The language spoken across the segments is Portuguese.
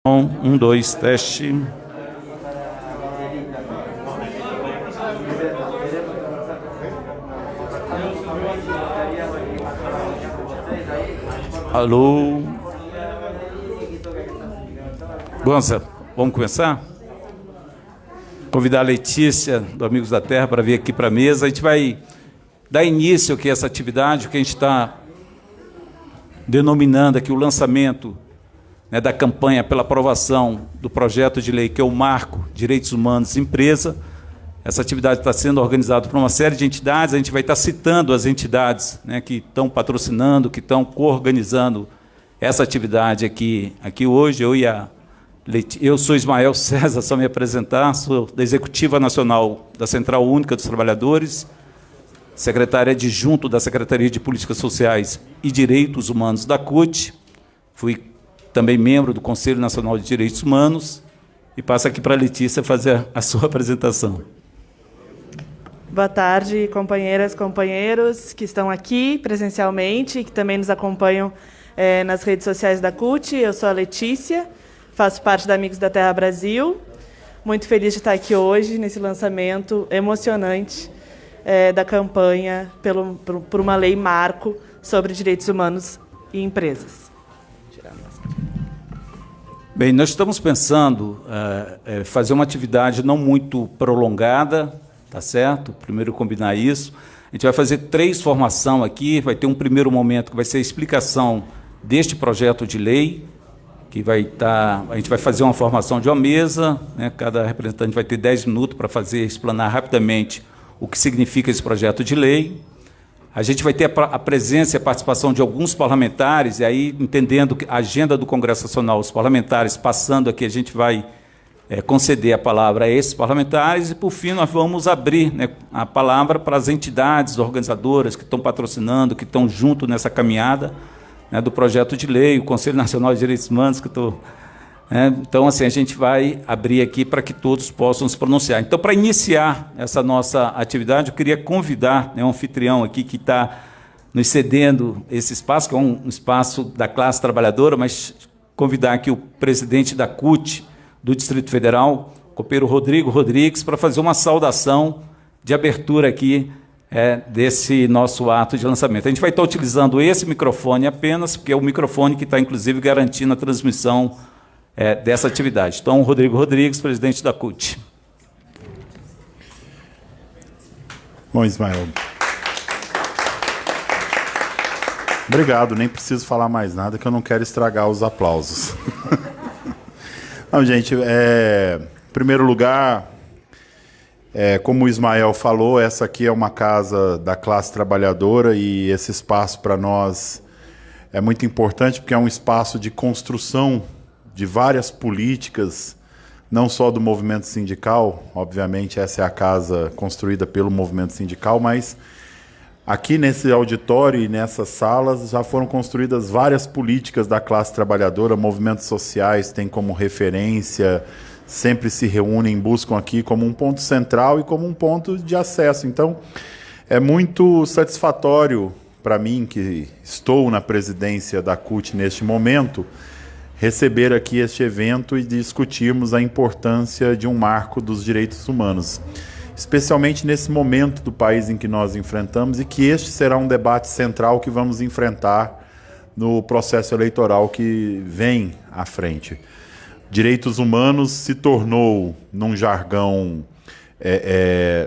Um, dois, teste. Alô? Gonça, vamos começar? Convidar a Letícia, do Amigos da Terra, para vir aqui para a mesa. A gente vai dar início aqui a essa atividade, que a gente está denominando aqui o lançamento, né, da campanha pela aprovação do projeto de lei, que é o Marco Direitos Humanos Empresa. Essa atividade está sendo organizada por uma série de entidades. A gente vai estar citando as entidades, né, que estão patrocinando, que estão coorganizando essa atividade aqui hoje. Eu sou Ismael César, só me apresentar, sou da Executiva Nacional da Central Única dos Trabalhadores, secretário adjunto da Secretaria de Políticas Sociais e Direitos Humanos da CUT, fui também membro do Conselho Nacional de Direitos Humanos, e passo aqui para a Letícia fazer a sua apresentação. Boa tarde, companheiras, companheiros que estão aqui presencialmente e que também nos acompanham nas redes sociais da CUT. Eu sou a Letícia, faço parte da Amigos da Terra Brasil. Muito feliz de estar aqui hoje, nesse lançamento emocionante da campanha por uma lei marco sobre direitos humanos e empresas. Bem, nós estamos pensando fazer uma atividade não muito prolongada, tá certo? Primeiro combinar isso. A gente vai fazer 3 formações aqui, vai ter um primeiro momento que vai ser a explicação deste projeto de lei, que a gente vai fazer uma formação de uma mesa, né? Cada representante vai ter 10 minutos para explanar rapidamente o que significa esse projeto de lei. A gente vai ter a presença e a participação de alguns parlamentares, e aí, entendendo a agenda do Congresso Nacional, os parlamentares passando aqui, a gente vai conceder a palavra a esses parlamentares, e, por fim, nós vamos abrir, né, a palavra para as entidades organizadoras que estão patrocinando, que estão junto nessa caminhada, né, do projeto de lei, o Conselho Nacional de Direitos Humanos, que eu estou... Então, assim, a gente vai abrir aqui para que todos possam se pronunciar. Então, para iniciar essa nossa atividade, eu queria convidar, né, um anfitrião aqui que está nos cedendo esse espaço, que é um espaço da classe trabalhadora, mas convidar aqui o presidente da CUT do Distrito Federal, o copeiro Rodrigo Rodrigues, para fazer uma saudação de abertura aqui desse nosso ato de lançamento. A gente vai estar utilizando esse microfone apenas, porque é o microfone que está, inclusive, garantindo a transmissão dessa atividade. Então, Rodrigo Rodrigues, presidente da CUT. Bom, Ismael. Obrigado, nem preciso falar mais nada, que eu não quero estragar os aplausos. Não, gente, em primeiro lugar, como o Ismael falou, essa aqui é uma casa da classe trabalhadora, e esse espaço para nós é muito importante, porque é um espaço de construção de várias políticas, não só do movimento sindical. Obviamente essa é a casa construída pelo movimento sindical, mas aqui nesse auditório e nessas salas já foram construídas várias políticas da classe trabalhadora. Movimentos sociais têm como referência, sempre se reúnem, buscam aqui como um ponto central e como um ponto de acesso. Então é muito satisfatório para mim, que estou na presidência da CUT neste momento, receber aqui este evento e discutirmos a importância de um marco dos direitos humanos, especialmente nesse momento do país em que nós enfrentamos, e que este será um debate central que vamos enfrentar no processo eleitoral que vem à frente. Direitos humanos se tornou, num jargão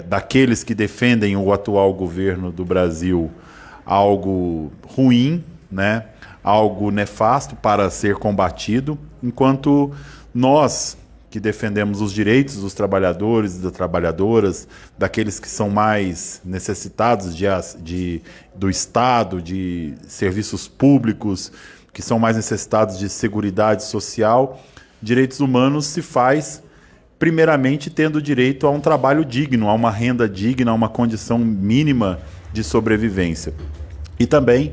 daqueles que defendem o atual governo do Brasil, algo ruim, né? Algo nefasto para ser combatido, enquanto nós, que defendemos os direitos dos trabalhadores e das trabalhadoras, daqueles que são mais necessitados do Estado, de serviços públicos, que são mais necessitados de seguridade social, direitos humanos se faz primeiramente tendo direito a um trabalho digno, a uma renda digna, a uma condição mínima de sobrevivência. E também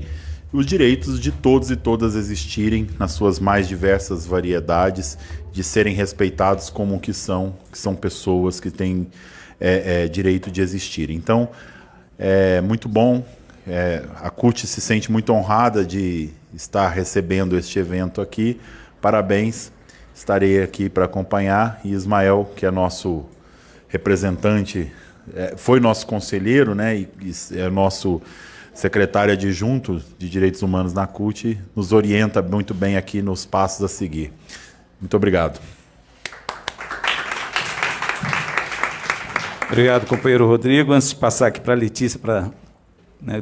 os direitos de todos e todas existirem nas suas mais diversas variedades, de serem respeitados como que são pessoas que têm direito de existir. Então, é muito bom, a CUT se sente muito honrada de estar recebendo este evento aqui. Parabéns, estarei aqui para acompanhar, e Ismael, que é nosso representante, foi nosso conselheiro, né, e é nosso secretário adjunto de Direitos Humanos na CUT, nos orienta muito bem aqui nos passos a seguir. Muito obrigado. Obrigado, companheiro Rodrigo. Antes de passar aqui para a Letícia, para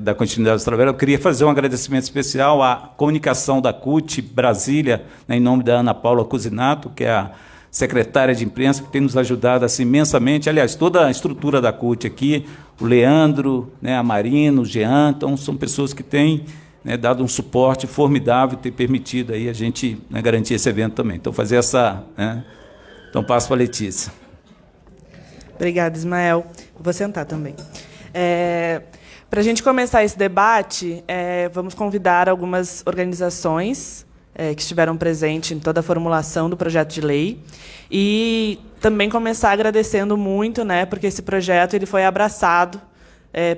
dar continuidade ao trabalho, eu queria fazer um agradecimento especial à comunicação da CUT Brasília, em nome da Ana Paula Cusinato, que é a secretária de imprensa, que tem nos ajudado assim, imensamente. Aliás, toda a estrutura da CUT aqui, o Leandro, a Marina, o Jean, então são pessoas que têm dado um suporte formidável e ter permitido aí a gente garantir esse evento também. Então, fazer essa... Então, passo para a Letícia. Obrigada, Ismael. Vou sentar também. Para a gente começar esse debate, vamos convidar algumas organizações que estiveram presentes em toda a formulação do projeto de lei e também começar agradecendo muito, porque esse projeto ele foi abraçado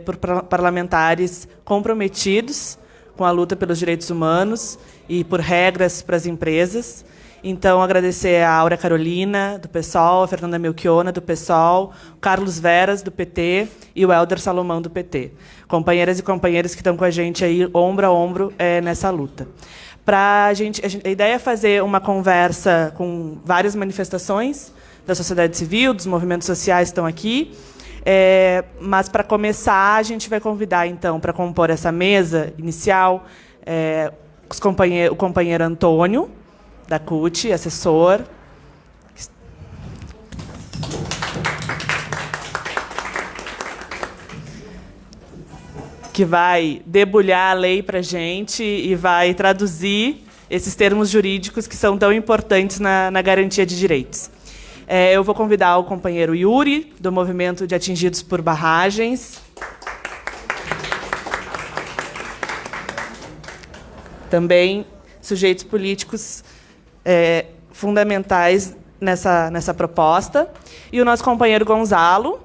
por parlamentares comprometidos com a luta pelos direitos humanos e por regras para as empresas. Então, agradecer a Áurea Carolina, do PSOL, a Fernanda Melchiona, do PSOL, o Carlos Veras, do PT, e o Helder Salomão, do PT. Companheiras e companheiros que estão com a gente aí, ombro a ombro, nessa luta. A ideia é fazer uma conversa com várias manifestações da sociedade civil, dos movimentos sociais que estão aqui, mas, para começar, a gente vai convidar, então, para compor essa mesa inicial, o companheiro Antônio, da CUT, assessor. Que vai debulhar a lei para a gente e vai traduzir esses termos jurídicos que são tão importantes na garantia de direitos. Eu vou convidar o companheiro Yuri, do Movimento de Atingidos por Barragens. Também sujeitos políticos fundamentais nessa proposta. E o nosso companheiro Gonzalo,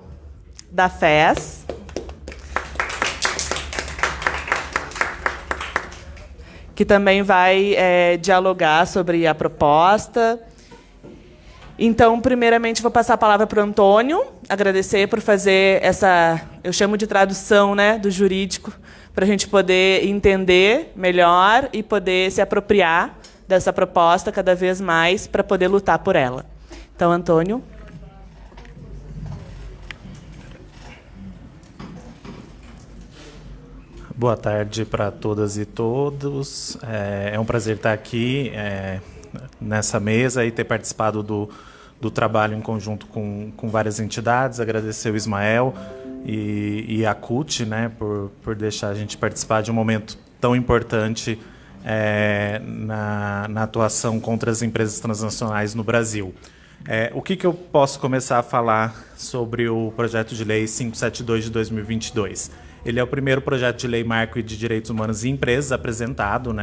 da FES. Que também vai dialogar sobre a proposta. Então, primeiramente, vou passar a palavra para o Antônio, agradecer por fazer essa, eu chamo de tradução, do jurídico, para a gente poder entender melhor e poder se apropriar dessa proposta cada vez mais para poder lutar por ela. Então, Antônio. Boa tarde para todas e todos. É um prazer estar aqui nessa mesa e ter participado do trabalho em conjunto com várias entidades. Agradecer o Ismael e a CUT, por deixar a gente participar de um momento tão importante na atuação contra as empresas transnacionais no Brasil. O que eu posso começar a falar sobre o projeto de lei 572 de 2022? Ele é o primeiro projeto de lei marco de direitos humanos e empresas apresentado,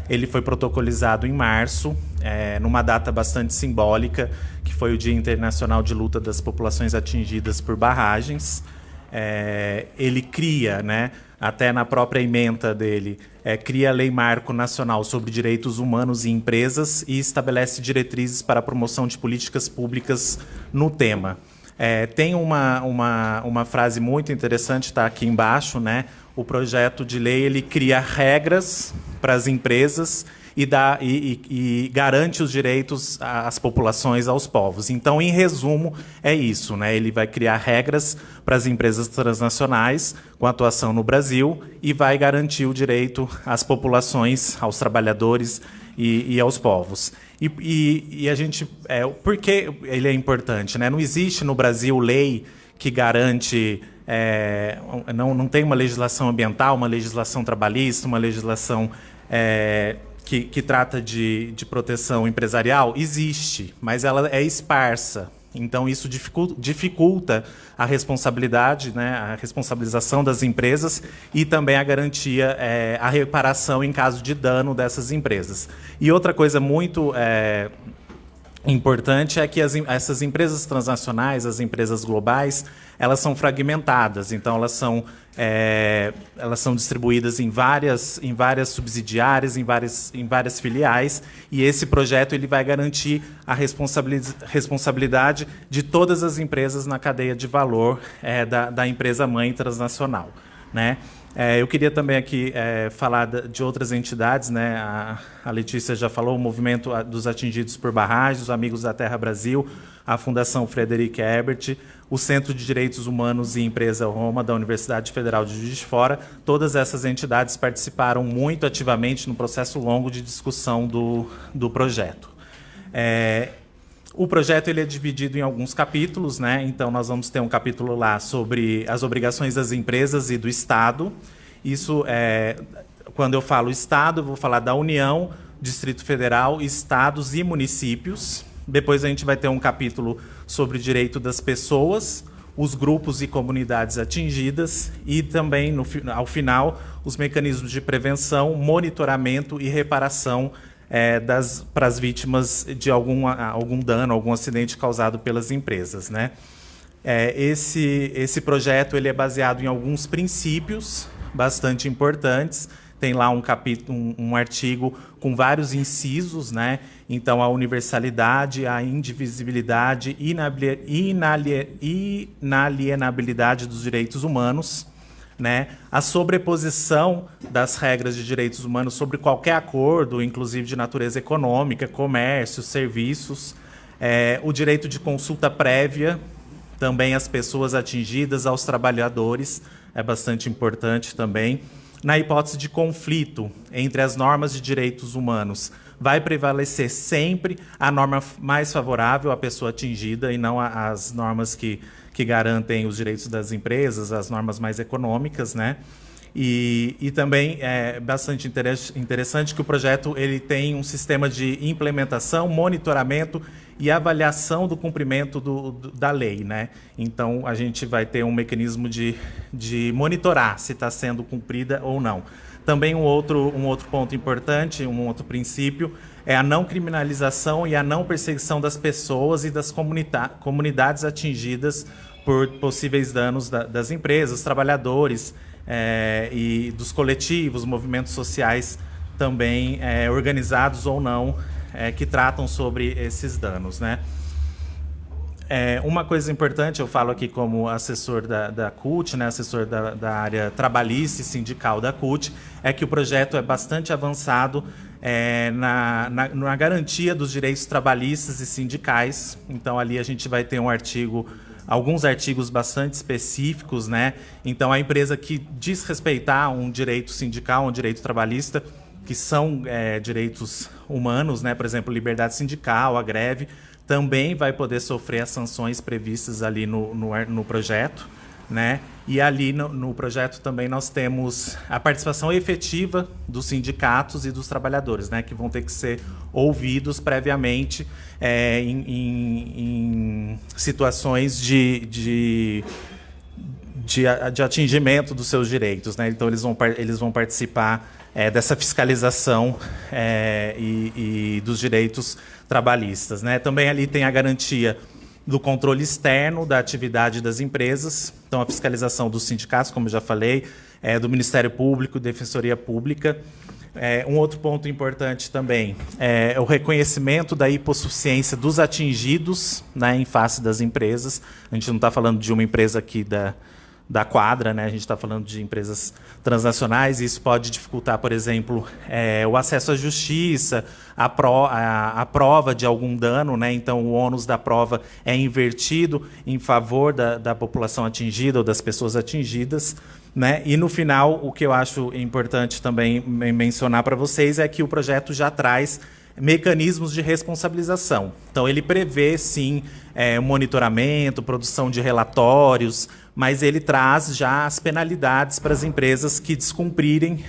Ele foi protocolizado em março, numa data bastante simbólica, que foi o Dia Internacional de Luta das Populações Atingidas por Barragens. Ele cria, até na própria ementa dele, cria a Lei Marco Nacional sobre Direitos Humanos e Empresas e estabelece diretrizes para a promoção de políticas públicas no tema. Tem uma frase muito interessante, está aqui embaixo, O projeto de lei ele cria regras para as empresas e garante os direitos às populações, aos povos. Então, em resumo, é isso, Ele vai criar regras para as empresas transnacionais com atuação no Brasil e vai garantir o direito às populações, aos trabalhadores e aos povos. E a gente... por que ele é importante? Não existe no Brasil lei que garante... não tem uma legislação ambiental, uma legislação trabalhista, uma legislação que trata de proteção empresarial. Existe, mas ela é esparsa. Então, isso dificulta a responsabilidade, a responsabilização das empresas e também a garantia, a reparação em caso de dano dessas empresas. E outra coisa muito importante é que essas empresas transnacionais, as empresas globais, elas são fragmentadas, então elas são distribuídas em várias subsidiárias, em várias filiais, e esse projeto ele vai garantir a responsabilidade de todas as empresas na cadeia de valor da empresa mãe transnacional, né? Eu queria também aqui falar de outras entidades, né? A Letícia já falou, o Movimento dos Atingidos por Barragens, os Amigos da Terra Brasil, a Fundação Frederic Ebert, o Centro de Direitos Humanos e Empresa Roma, da Universidade Federal de Juiz de Fora. Todas essas entidades participaram muito ativamente no processo longo de discussão do projeto. O projeto ele é dividido em alguns capítulos, né? Então, nós vamos ter um capítulo lá sobre as obrigações das empresas e do Estado. Isso, quando eu falo Estado, eu vou falar da União, Distrito Federal, Estados e municípios. Depois a gente vai ter um capítulo sobre o direito das pessoas, os grupos e comunidades atingidas e também, ao final, os mecanismos de prevenção, monitoramento e reparação para as vítimas de algum dano, algum acidente causado pelas empresas, né? Esse projeto ele é baseado em alguns princípios bastante importantes. Tem lá um artigo com vários incisos, né? Então, a universalidade, a indivisibilidade, inalienabilidade dos direitos humanos, né? A sobreposição das regras de direitos humanos sobre qualquer acordo, inclusive de natureza econômica, comércio, serviços, o direito de consulta prévia, também às pessoas atingidas, aos trabalhadores, é bastante importante também. Na hipótese de conflito entre as normas de direitos humanos, vai prevalecer sempre a norma mais favorável à pessoa atingida e não as normas que garantem os direitos das empresas, as normas mais econômicas, né? E também é bastante interessante que o projeto ele tem um sistema de implementação, monitoramento e avaliação do cumprimento da lei, né? Então, a gente vai ter um mecanismo de monitorar se está sendo cumprida ou não. Também um outro ponto importante, um outro princípio, é a não criminalização e a não perseguição das pessoas e das comunidades atingidas por possíveis danos das empresas, trabalhadores e dos coletivos, movimentos sociais também organizados ou não, que tratam sobre esses danos, né? Uma coisa importante, eu falo aqui como assessor da CUT, né, assessor da área trabalhista e sindical da CUT, é que o projeto é bastante avançado na garantia dos direitos trabalhistas e sindicais. Então, ali a gente vai ter alguns artigos bastante específicos, né? Então, a empresa que desrespeitar um direito sindical, um direito trabalhista, que são direitos humanos, né? Por exemplo, liberdade sindical, a greve, também vai poder sofrer as sanções previstas ali no projeto, né? E ali no projeto também nós temos a participação efetiva dos sindicatos e dos trabalhadores, né? Que vão ter que ser ouvidos previamente em situações de atingimento dos seus direitos, né? Então eles vão participar dessa fiscalização e dos direitos trabalhistas, né? Também ali tem a garantia do controle externo da atividade das empresas, então a fiscalização dos sindicatos, como eu já falei, do Ministério Público, Defensoria Pública. Um outro ponto importante também é o reconhecimento da hipossuficiência dos atingidos, né, em face das empresas. A gente não está falando de uma empresa aqui da quadra, né? A gente está falando de empresas transnacionais, e isso pode dificultar, por exemplo, o acesso à justiça, a prova de algum dano, né? Então, o ônus da prova é invertido em favor da população atingida ou das pessoas atingidas, né? E, no final, o que eu acho importante também mencionar para vocês é que o projeto já traz mecanismos de responsabilização. Então, ele prevê, sim, monitoramento, produção de relatórios, mas ele traz já as penalidades para as empresas que descumprirem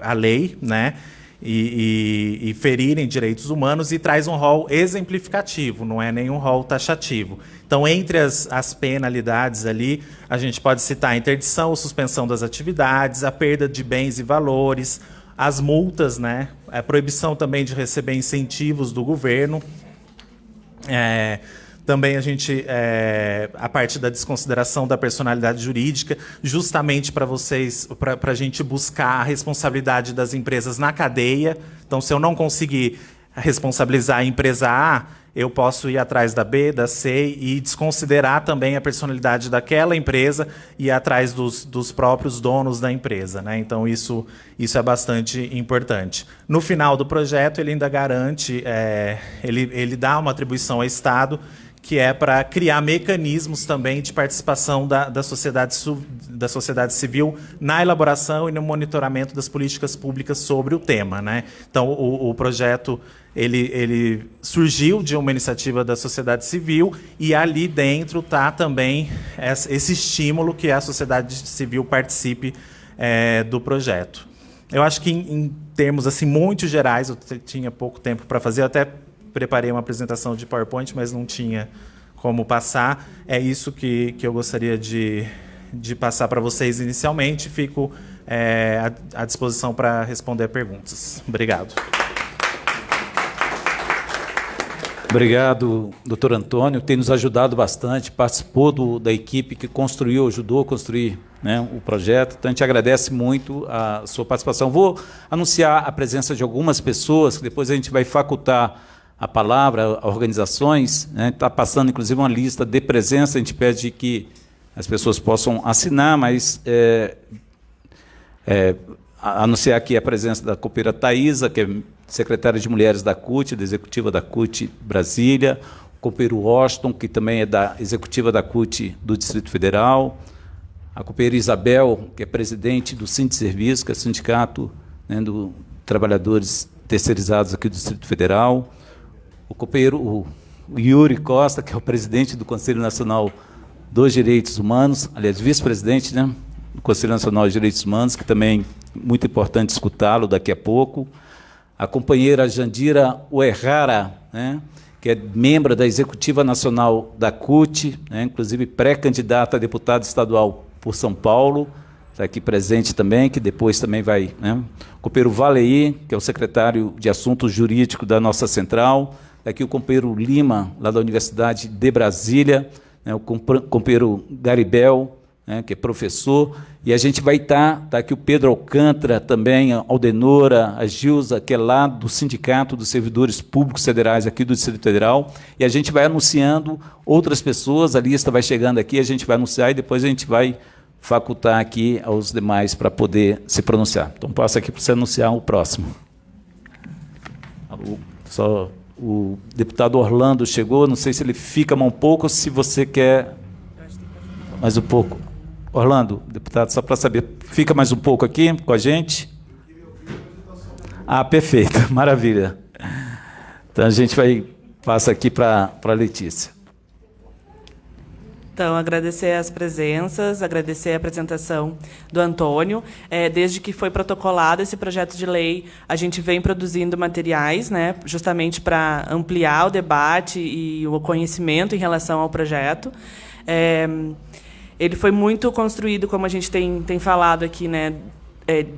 a lei, né, e ferirem direitos humanos, e traz um rol exemplificativo, não é nenhum rol taxativo. Então, entre as penalidades ali, a gente pode citar a interdição ou suspensão das atividades, a perda de bens e valores, as multas, né? A proibição também de receber incentivos do governo. Também a parte da desconsideração da personalidade jurídica, justamente para a gente buscar a responsabilidade das empresas na cadeia. Então, se eu não conseguir responsabilizar a empresa A, eu posso ir atrás da B, da C e desconsiderar também a personalidade daquela empresa e ir atrás dos próprios donos da empresa, né? Então, isso é bastante importante. No final do projeto, ele ainda garante, ele dá uma atribuição ao Estado, que é para criar mecanismos também de participação da sociedade civil na elaboração e no monitoramento das políticas públicas sobre o tema, né? Então, o projeto ele surgiu de uma iniciativa da sociedade civil e ali dentro está também esse estímulo que a sociedade civil participe do projeto. Eu acho que, em termos assim, muito gerais, eu tinha pouco tempo para fazer, eu até preparei uma apresentação de PowerPoint, mas não tinha como passar. É isso que eu gostaria de passar para vocês inicialmente. Fico à disposição para responder perguntas. Obrigado. Obrigado, doutor Antônio. Tem nos ajudado bastante, participou da equipe que ajudou a construir, né, o projeto. Então, a gente agradece muito a sua participação. Vou anunciar a presença de algumas pessoas, que depois a gente vai facultar a palavra a organizações. Está passando, inclusive, uma lista de presença. A gente pede que as pessoas possam assinar, mas anunciar aqui a presença da copeira Thaisa, que é secretária de Mulheres da CUT, da executiva da CUT Brasília, o copeiro Washington, que também é da executiva da CUT do Distrito Federal, a copeira Isabel, que é presidente do Sindiserviço, que é o sindicato, né, dos trabalhadores terceirizados aqui do Distrito Federal, o copeiro o Yuri Costa, que é o presidente do Conselho Nacional dos Direitos Humanos, aliás, vice-presidente, né, do Conselho Nacional dos Direitos Humanos, que também é muito importante escutá-lo daqui a pouco, a companheira Jandira Uerrara, né, que é membro da Executiva Nacional da CUT, né, inclusive pré-candidata a deputada estadual por São Paulo, está aqui presente também, que depois também vai, né, o companheiro Valeí, que é o secretário de Assuntos Jurídicos da nossa central, está aqui o companheiro Lima, lá da Universidade de Brasília, né, o companheiro Garibel, né, que é professor, e a gente vai estar aqui o Pedro Alcântara também, a Aldenora, a Gilza, que é lá do Sindicato dos Servidores Públicos Federais aqui do Distrito Federal, e a gente vai anunciando outras pessoas, a lista vai chegando aqui, a gente vai anunciar e depois a gente vai facultar aqui aos demais para poder se pronunciar. Então, passo aqui para você anunciar o próximo. O deputado Orlando chegou, não sei se ele fica mais um pouco ou se você quer mais um pouco. Orlando, deputado, só para saber, fica mais um pouco aqui com a gente? Ah, perfeito, maravilha. Então, a gente passa aqui para a Letícia. Então, agradecer as presenças, agradecer a apresentação do Antônio. Desde que foi protocolado esse projeto de lei, a gente vem produzindo materiais, né, justamente para ampliar o debate e o conhecimento em relação ao projeto. Ele foi muito construído, como a gente tem falado aqui, né,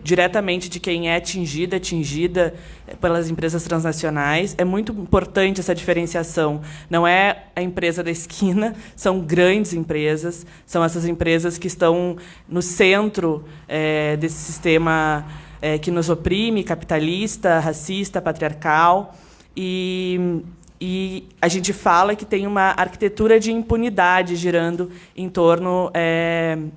diretamente de quem é atingida pelas empresas transnacionais. É muito importante essa diferenciação. Não é a empresa da esquina, são grandes empresas, são essas empresas que estão no centro desse sistema que nos oprime, capitalista, racista, patriarcal. E a gente fala que tem uma arquitetura de impunidade girando em torno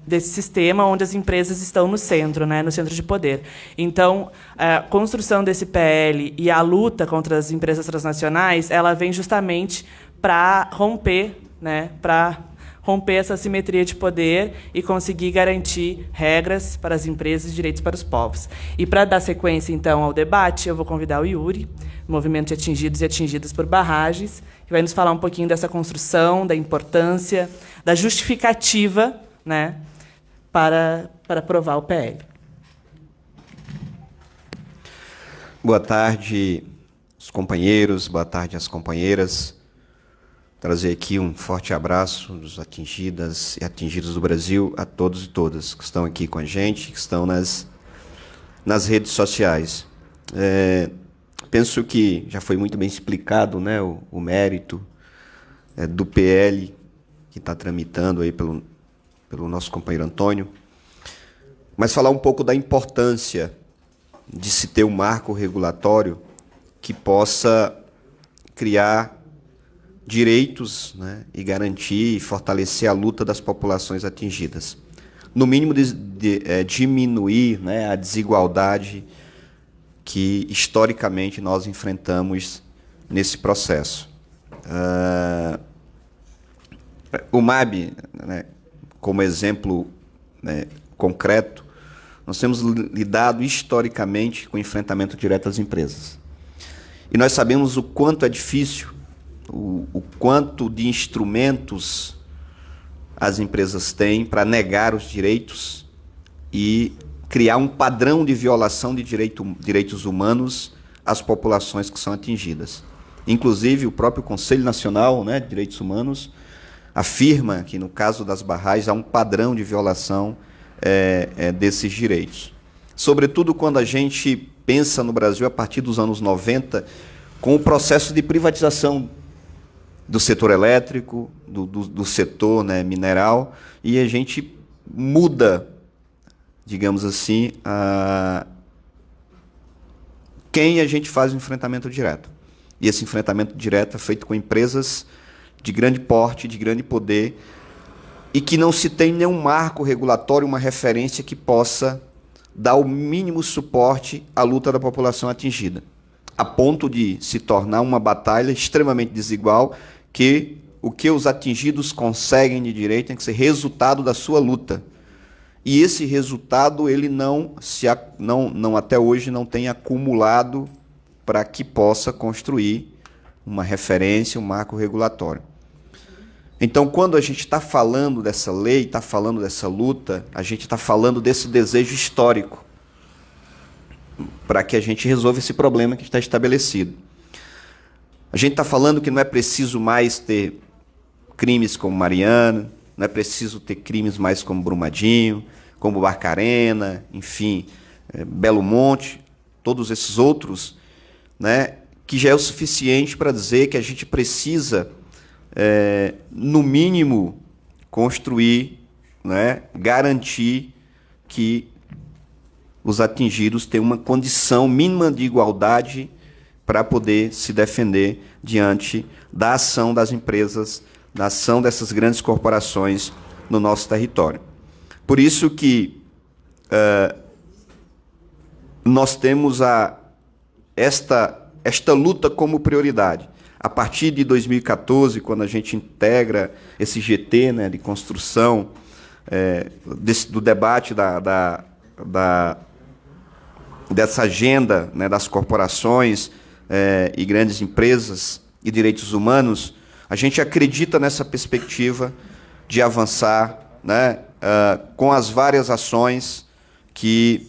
desse sistema onde as empresas estão no centro, né, no centro de poder. Então, a construção desse PL e a luta contra as empresas transnacionais, ela vem justamente para romper, né, essa assimetria de poder e conseguir garantir regras para as empresas e direitos para os povos. E para dar sequência, então, ao debate, eu vou convidar o Yuri, Movimento de Atingidos e Atingidas por Barragens, que vai nos falar um pouquinho dessa construção, da importância, da justificativa, né, para aprovar o PL. Boa tarde, os companheiros, boa tarde às companheiras. Trazer aqui um forte abraço dos atingidas e atingidos do Brasil, a todos e todas que estão aqui com a gente, que estão nas nas redes sociais. Penso que já foi muito bem explicado, né, o mérito do PL que está tramitando aí pelo nosso companheiro Antônio, mas falar um pouco da importância de se ter um marco regulatório que possa criar direitos, né, e garantir e fortalecer a luta das populações atingidas. No mínimo, diminuir, né, a desigualdade que, historicamente, nós enfrentamos nesse processo. O MAB, né, como exemplo, né, concreto, nós temos lidado historicamente com o enfrentamento direto às empresas. E nós sabemos o quanto é difícil, o quanto de instrumentos as empresas têm para negar os direitos e criar um padrão de violação de direitos humanos às populações que são atingidas. Inclusive, o próprio Conselho Nacional, né, de Direitos Humanos afirma que, no caso das barragens, há um padrão de violação desses direitos. Sobretudo quando a gente pensa no Brasil a partir dos anos 90, com o processo de privatização do setor elétrico, do setor, né, mineral, e a gente muda, digamos assim, quem a gente faz o enfrentamento direto. E esse enfrentamento direto é feito com empresas de grande porte, de grande poder, e que não se tem nenhum marco regulatório, uma referência que possa dar o mínimo suporte à luta da população atingida, a ponto de se tornar uma batalha extremamente desigual, que o que os atingidos conseguem de direito tem que ser resultado da sua luta. E esse resultado ele não até hoje não tem acumulado para que possa construir uma referência, um marco regulatório. Então, quando a gente está falando dessa lei, está falando dessa luta, a gente está falando desse desejo histórico para que a gente resolva esse problema que está estabelecido. A gente está falando que não é preciso mais ter crimes como Mariana, não é preciso ter crimes mais como Brumadinho, como Barcarena, enfim, Belo Monte, todos esses outros, né, que já é o suficiente para dizer que a gente precisa, no mínimo, construir, né, garantir que os atingidos tenham uma condição mínima de igualdade para poder se defender diante da ação das empresas, da ação dessas grandes corporações no nosso território. Por isso que nós temos esta luta como prioridade. A partir de 2014, quando a gente integra esse GT, né, de construção, do debate dessa agenda, né, das corporações e grandes empresas e direitos humanos, a gente acredita nessa perspectiva de avançar, né, com as várias ações que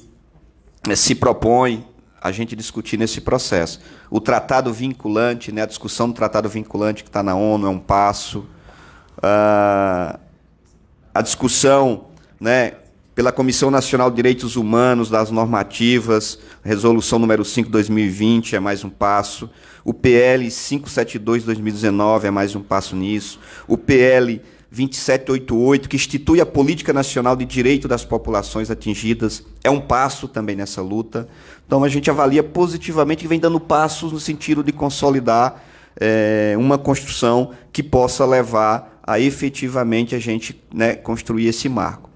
se propõe a gente discutir nesse processo. O tratado vinculante, né, a discussão do tratado vinculante que está na ONU é um passo. A discussão, né, pela Comissão Nacional de Direitos Humanos, das normativas, resolução número 5 de 2020 é mais um passo. O PL 572 de 2019 é mais um passo nisso. O PL 2788, que institui a Política Nacional de Direito das Populações Atingidas, é um passo também nessa luta. Então, a gente avalia positivamente que vem dando passos no sentido de consolidar uma construção que possa levar a efetivamente a gente, né, construir esse marco.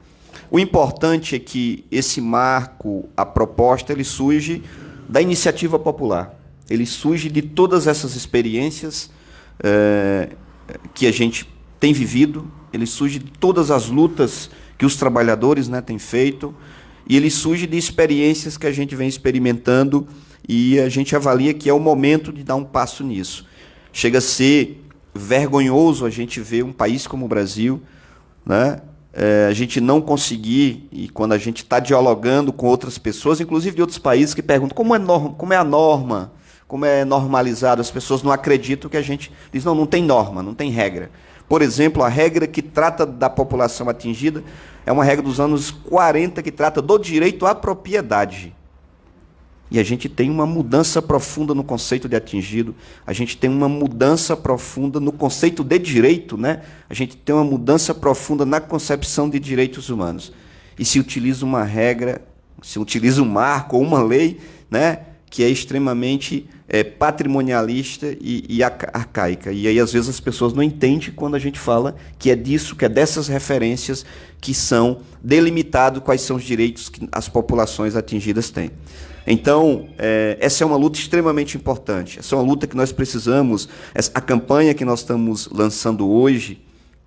O importante é que esse marco, a proposta, ele surge da iniciativa popular. Ele surge de todas essas experiências que a gente tem vivido, ele surge de todas as lutas que os trabalhadores, né, têm feito, e ele surge de experiências que a gente vem experimentando, e a gente avalia que é o momento de dar um passo nisso. Chega a ser vergonhoso a gente ver um país como o Brasil, né, a gente não conseguir, e quando a gente está dialogando com outras pessoas, inclusive de outros países, que perguntam como é a norma, como é normalizado, as pessoas não acreditam, que a gente diz, não tem norma, não tem regra. Por exemplo, a regra que trata da população atingida é uma regra dos anos 40 que trata do direito à propriedade. E a gente tem uma mudança profunda no conceito de atingido, a gente tem uma mudança profunda no conceito de direito, né? A gente tem uma mudança profunda na concepção de direitos humanos. E se utiliza uma regra, se utiliza um marco ou uma lei, né, que é extremamente patrimonialista e arcaica. E aí, às vezes, as pessoas não entendem quando a gente fala que é disso, que é dessas referências que são delimitados quais são os direitos que as populações atingidas têm. Então, essa é uma luta extremamente importante. Essa é uma luta que nós precisamos. A campanha que nós estamos lançando hoje,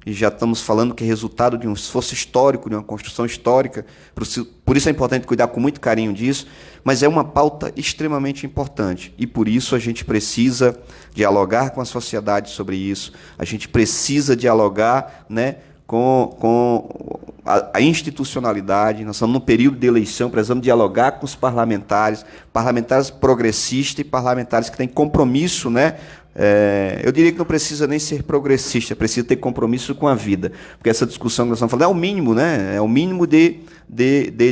e já estamos falando que é resultado de um esforço histórico, de uma construção histórica, por isso é importante cuidar com muito carinho disso, mas é uma pauta extremamente importante, e por isso a gente precisa dialogar com a sociedade sobre isso, a gente precisa dialogar, né, com a institucionalidade. Nós estamos num período de eleição, precisamos dialogar com os parlamentares progressistas e parlamentares que têm compromisso, né? Eu diria que não precisa nem ser progressista, precisa ter compromisso com a vida, porque essa discussão que nós estamos falando é o mínimo, né? É o mínimo de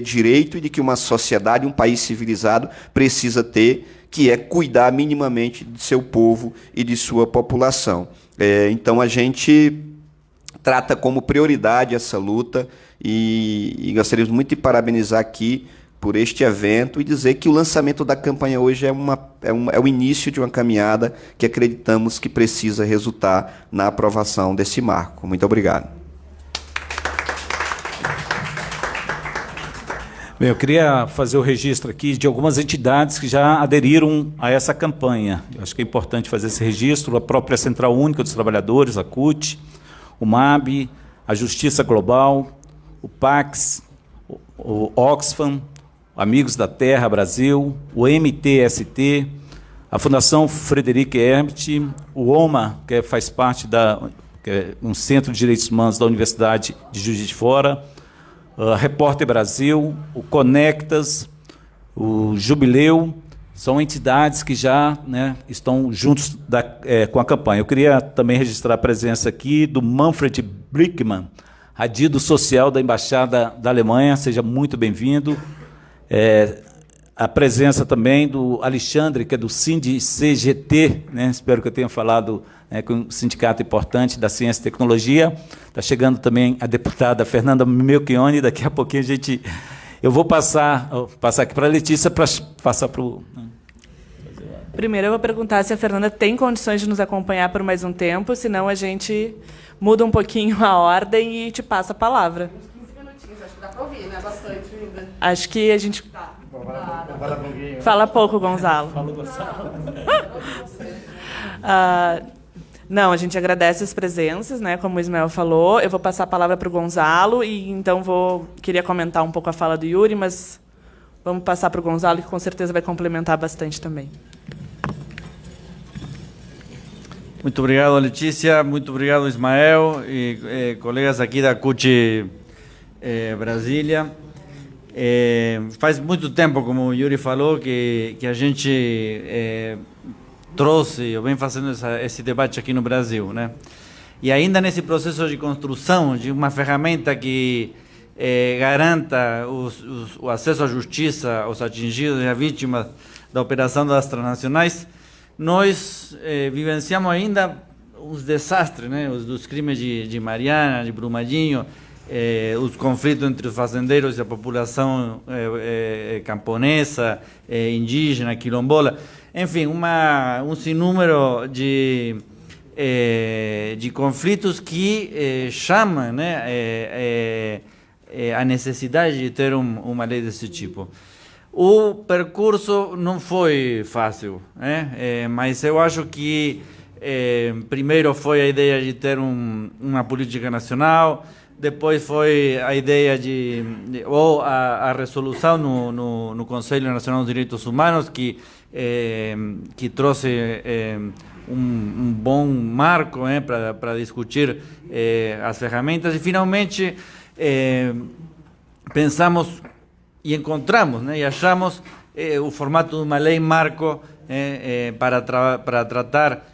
direito e de que uma sociedade, um país civilizado precisa ter, que é cuidar minimamente de seu povo e de sua população. Então a gente trata como prioridade essa luta e gostaríamos muito de parabenizar aqui por este evento e dizer que o lançamento da campanha hoje é o início de uma caminhada que acreditamos que precisa resultar na aprovação desse marco. Muito obrigado. Bem, eu queria fazer o registro aqui de algumas entidades que já aderiram a essa campanha. Eu acho que é importante fazer esse registro, a própria Central Única dos Trabalhadores, a CUT, o MAB, a Justiça Global, o PAX, o Oxfam, Amigos da Terra Brasil, o MTST, a Fundação Frederic Herbert, o OMA, que faz parte que é um Centro de Direitos Humanos da Universidade de Juiz de Fora, a Repórter Brasil, o Conectas, o Jubileu, são entidades que já, né, estão juntos com a campanha. Eu queria também registrar a presença aqui do Manfred Brickmann, adido social da Embaixada da Alemanha, seja muito bem-vindo. A presença também do Alexandre, que é do CGT, né? Espero que eu tenha falado, né, com um sindicato importante da ciência e tecnologia. Está chegando também a deputada Fernanda Melchione, daqui a pouquinho eu vou passar aqui para a Letícia para passar para o... Primeiro eu vou perguntar se a Fernanda tem condições de nos acompanhar por mais um tempo, senão a gente muda um pouquinho a ordem e te passa a palavra. 15 minutinhos, acho que dá para ouvir, né? Bastante ainda. Acho que a gente... Fala pouco, Gonzalo. Fala, Gonzalo. Não, a gente agradece as presenças, né? Como o Ismael falou. Eu vou passar a palavra para o Gonzalo e então queria comentar um pouco a fala do Yuri, mas vamos passar para o Gonzalo, que com certeza vai complementar bastante também. Muito obrigado, Letícia. Muito obrigado, Ismael e colegas aqui da CUT Brasília. Faz muito tempo, como o Yuri falou, que a gente trouxe, ou vem fazendo esse debate aqui no Brasil, né? E ainda nesse processo de construção de uma ferramenta que garanta o acesso à justiça aos atingidos e às vítimas da operação das transnacionais, nós vivenciamos ainda os desastres, né? Dos crimes de Mariana, de Brumadinho, os conflitos entre os fazendeiros e a população camponesa, indígena, quilombola, enfim, um sinnúmero de conflitos que chamam, né, a necessidade de ter uma lei desse tipo. O percurso não foi fácil, né? Mas eu acho que primeiro foi a ideia de ter uma política nacional, depois foi a ideia ou a resolução no Conselho Nacional dos Direitos Humanos, que trouxe um bom marco para discutir as ferramentas, e finalmente pensamos e encontramos, né, e achamos o formato de uma lei marco para tratar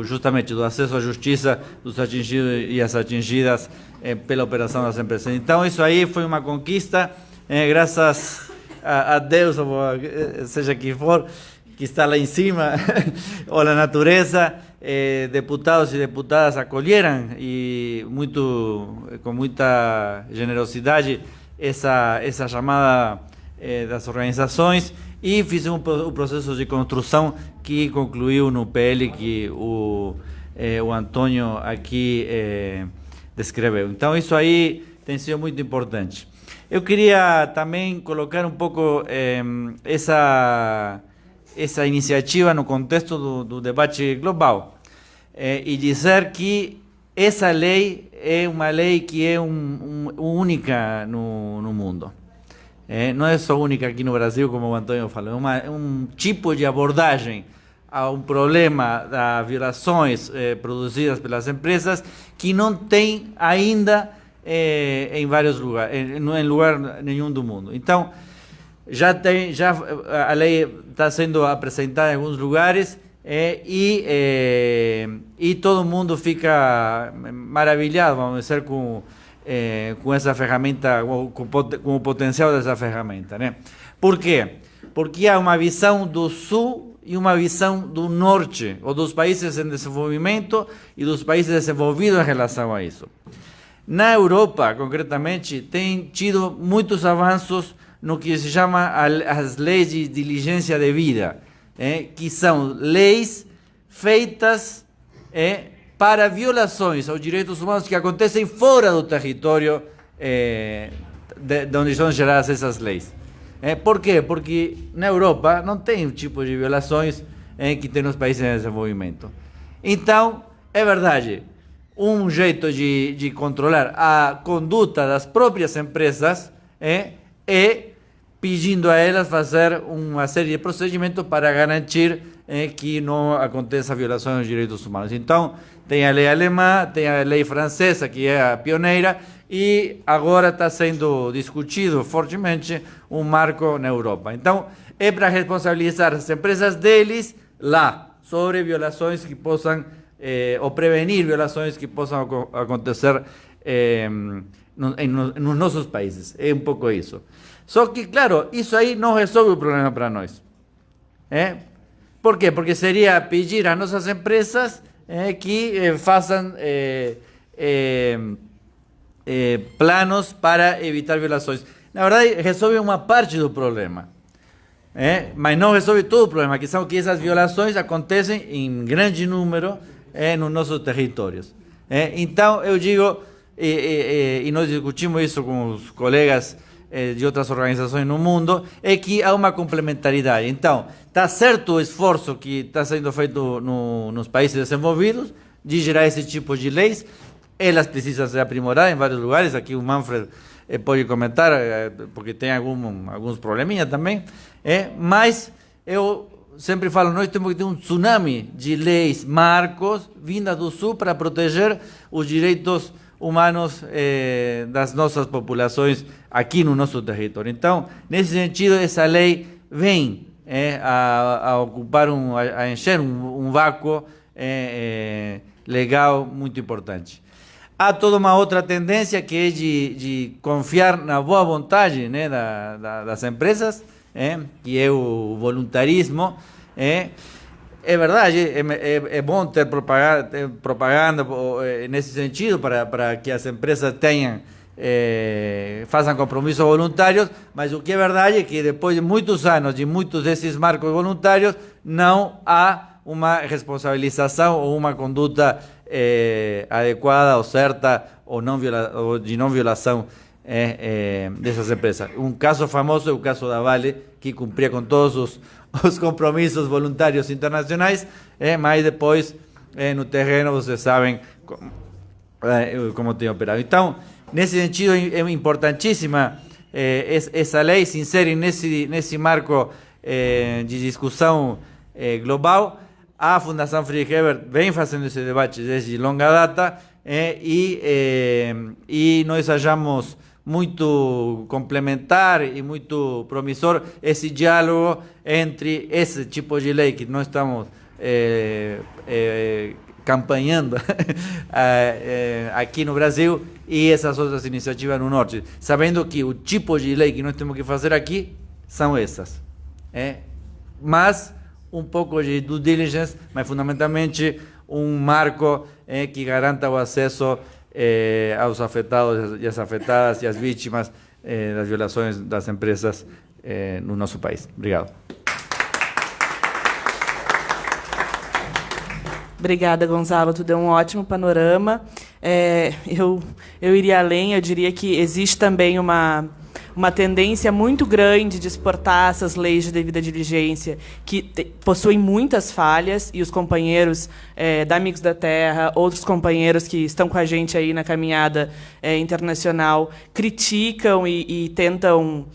justamente do acesso à justiça dos atingidos e as atingidas pela operação das empresas. Então, isso aí foi uma conquista, graças a Deus, ou seja quem for, que está lá em cima, ou a natureza, deputados e deputadas acolheram e com muita generosidade essa chamada das organizações e fizemos o processo de construção que concluiu no PL que o Antônio aqui descreveu. Então, isso aí tem sido muito importante. Eu queria também colocar um pouco essa iniciativa no contexto do debate global e dizer que essa lei é uma lei que é única no mundo. Não é só única aqui no Brasil, como o Antônio falou, é um tipo de abordagem a um problema das violações produzidas pelas empresas que não tem ainda em vários lugares, em lugar nenhum do mundo. Então, a lei está sendo apresentada em alguns lugares e todo mundo fica maravilhado, vamos dizer, com essa ferramenta, com o potencial dessa ferramenta, né? Por quê? Porque há uma visão do Sul e uma visão do Norte, ou dos países em desenvolvimento e dos países desenvolvidos em relação a isso. Na Europa, concretamente, tem tido muitos avanços no que se chama as leis de diligência devida, que são leis feitas para violações aos direitos humanos que acontecem fora do território de onde são geradas essas leis. Por quê? Porque na Europa não tem o tipo de violações que tem nos países em desenvolvimento. Então, é verdade, um jeito de controlar a conduta das próprias empresas é pedindo a elas fazer uma série de procedimentos para garantir que não aconteça violação dos direitos humanos. Então, tem a lei alemã, tem a lei francesa, que é a pioneira, e agora está sendo discutido fortemente um marco na Europa. Então, é para responsabilizar as empresas deles lá, sobre violações que possam, ou prevenir violações que possam acontecer nos nossos países. É um pouco isso. Só que, claro, isso aí não resolve o problema para nós. Por quê? Porque seria pedir às nossas empresas que façam planos para evitar violações. Na verdade, resolve uma parte do problema, mas não resolve todo o problema, que são que essas violações acontecem em grande número nos nossos territórios. Então, eu digo, e nós discutimos isso com os colegas de outras organizações no mundo, é que há uma complementaridade. Então, está certo o esforço que está sendo feito nos países desenvolvidos de gerar esse tipo de leis. Elas precisam ser aprimoradas em vários lugares. Aqui o Manfred pode comentar, porque tem alguns probleminhas também. Mas eu sempre falo, nós temos que ter um tsunami de leis, marcos, vinda do Sul para proteger os direitos humanos das nossas populações aqui no nosso território. Então, nesse sentido, essa lei vem a ocupar, a encher um vácuo legal muito importante. Há toda uma outra tendência que é de confiar na boa vontade, né, das empresas, que é o voluntarismo. É verdade, é bom ter propaganda nesse sentido para que as empresas façam compromissos voluntários, mas o que é verdade é que depois de muitos anos de muitos desses marcos voluntários, não há uma responsabilização ou uma conduta adequada ou certa ou de não violação dessas empresas. Um caso famoso é o caso da Vale, que cumpria com todos os compromissos voluntários internacionais, mas depois no terreno vocês sabem como tem operado. Então, nesse sentido, é importantíssima essa lei se insere nesse marco de discussão global. A Fundação Friedrich Ebert vem fazendo esse debate desde longa data e nós achamos muito complementar e muito promissor esse diálogo entre esse tipo de lei que nós estamos campanhando aqui no Brasil e essas outras iniciativas no Norte, sabendo que o tipo de lei que nós temos que fazer aqui são essas. Mas um pouco de due diligence, mas fundamentalmente um marco que garanta o acesso aos afetados e às afetadas e às vítimas das violações das empresas no nosso país. Obrigado. Obrigada, Gonzalo. Tu deu um ótimo panorama. Eu iria além, eu diria que existe também uma tendência muito grande de exportar essas leis de devida diligência, que possuem muitas falhas, e os companheiros da Amigos da Terra, outros companheiros que estão com a gente aí na caminhada internacional, criticam e tentam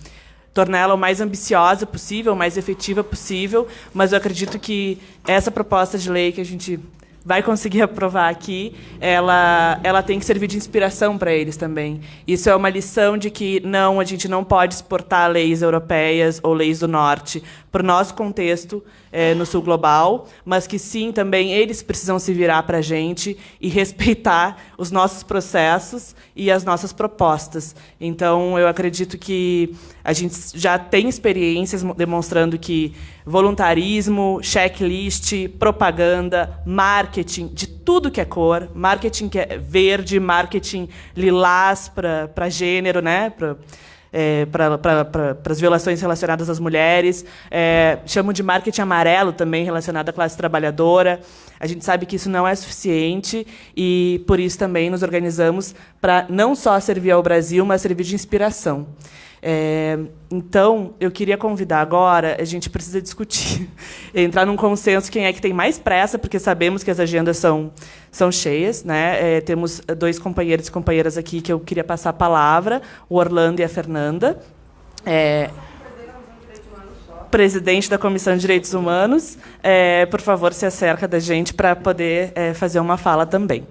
torná-la o mais ambiciosa possível, o mais efetiva possível, mas eu acredito que essa proposta de lei que a gente vai conseguir aprovar aqui, ela tem que servir de inspiração para eles também. Isso é uma lição de que a gente não pode exportar leis europeias ou leis do Norte para o nosso contexto no Sul global, mas que sim, também eles precisam se virar para a gente e respeitar os nossos processos e as nossas propostas. Então, eu acredito que a gente já tem experiências demonstrando que voluntarismo, checklist, propaganda, marketing, de tudo que é cor, marketing que é verde, marketing lilás para gênero, né? Para as violações relacionadas às mulheres, chamo de marketing amarelo também relacionado à classe trabalhadora. A gente sabe que isso não é suficiente e, por isso, também nos organizamos para não só servir ao Brasil, mas servir de inspiração. Então, eu queria convidar agora, a gente precisa discutir, entrar num consenso quem é que tem mais pressa, porque sabemos que as agendas são cheias, né? Temos 2 companheiros e companheiras aqui que eu queria passar a palavra, o Orlando e a Fernanda. Presidente da Comissão de Direitos Humanos, por favor, se acerca da gente para poder fazer uma fala também.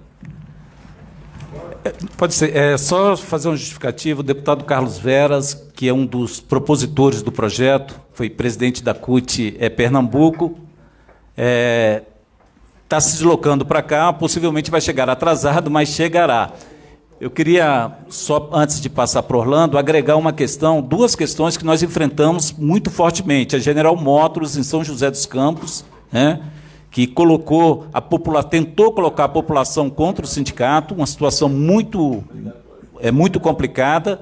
Pode ser. Só fazer um justificativo. O deputado Carlos Veras, que é um dos propositores do projeto, foi presidente da CUT Pernambuco, está se deslocando para cá, possivelmente vai chegar atrasado, mas chegará. Eu queria, só antes de passar para Orlando, agregar duas questões que nós enfrentamos muito fortemente. A General Motors, em São José dos Campos, né, que tentou colocar a população contra o sindicato, uma situação muito complicada,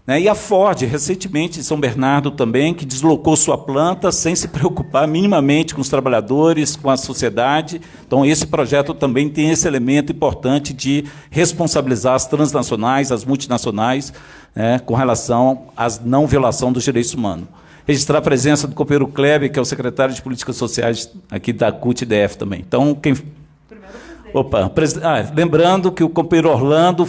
né? E a Ford, recentemente, em São Bernardo também, que deslocou sua planta sem se preocupar minimamente com os trabalhadores, com a sociedade. Então, esse projeto também tem esse elemento importante de responsabilizar as transnacionais, as multinacionais, né, com relação à não violação dos direitos humanos. Registrar a presença do companheiro Kleber, que é o secretário de Políticas Sociais aqui da CUT-DF também. Então, lembrando que o companheiro Orlando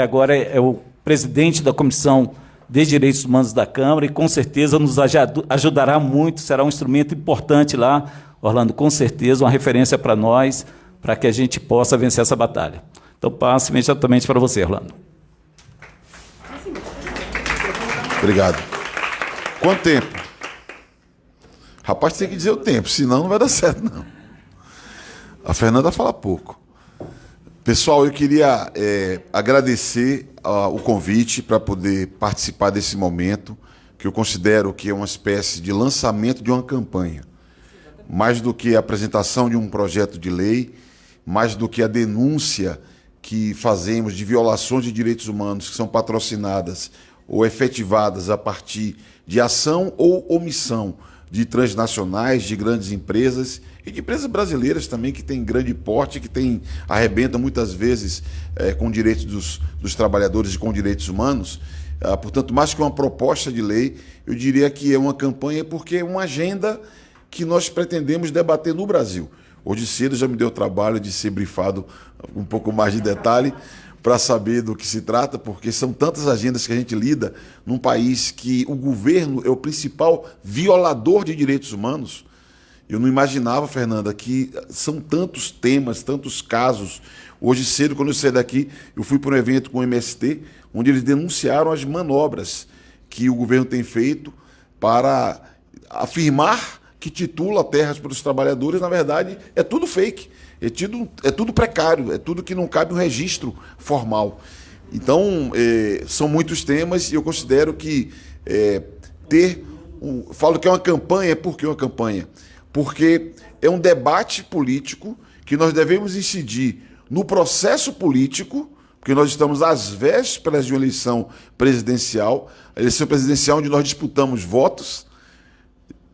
agora é o presidente da Comissão de Direitos Humanos da Câmara e, com certeza, nos ajudará muito, será um instrumento importante lá, Orlando, com certeza, uma referência para nós, para que a gente possa vencer essa batalha. Então, passo imediatamente para você, Orlando. Obrigado. Quanto tempo? Rapaz, tem que dizer o tempo, senão não vai dar certo, não. A Fernanda fala pouco. Pessoal, eu queria agradecer o convite para poder participar desse momento, que eu considero que é uma espécie de lançamento de uma campanha. Mais do que a apresentação de um projeto de lei, mais do que a denúncia que fazemos de violações de direitos humanos que são patrocinadas ou efetivadas a partir de ação ou omissão de transnacionais, de grandes empresas e de empresas brasileiras também que têm grande porte, que arrebentam muitas vezes com direitos dos trabalhadores e com direitos humanos. Portanto, mais que uma proposta de lei, eu diria que é uma campanha porque é uma agenda que nós pretendemos debater no Brasil. Hoje cedo já me deu o trabalho de ser brifado um pouco mais de detalhe para saber do que se trata, porque são tantas agendas que a gente lida num país que o governo é o principal violador de direitos humanos. Eu não imaginava, Fernanda, que são tantos temas, tantos casos. Hoje cedo, quando eu saí daqui, eu fui para um evento com o MST, onde eles denunciaram as manobras que o governo tem feito para afirmar que titula terras para os trabalhadores. Na verdade, é tudo fake. É tudo precário, é tudo que não cabe um registro formal. Então, são muitos temas e eu considero que ter Falo que é uma campanha, por que uma campanha? Porque é um debate político que nós devemos incidir no processo político, porque nós estamos às vésperas de uma eleição presidencial, a eleição presidencial onde nós disputamos votos,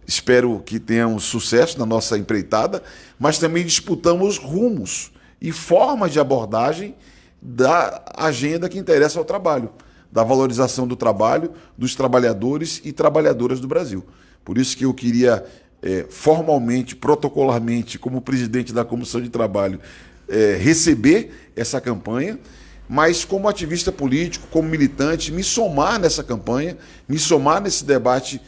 espero que tenhamos sucesso na nossa empreitada, mas também disputamos rumos e formas de abordagem da agenda que interessa ao trabalho, da valorização do trabalho, dos trabalhadores e trabalhadoras do Brasil. Por isso que eu queria, formalmente, protocolarmente, como presidente da Comissão de Trabalho, receber essa campanha, mas como ativista político, como militante, me somar nessa campanha, me somar nesse debate,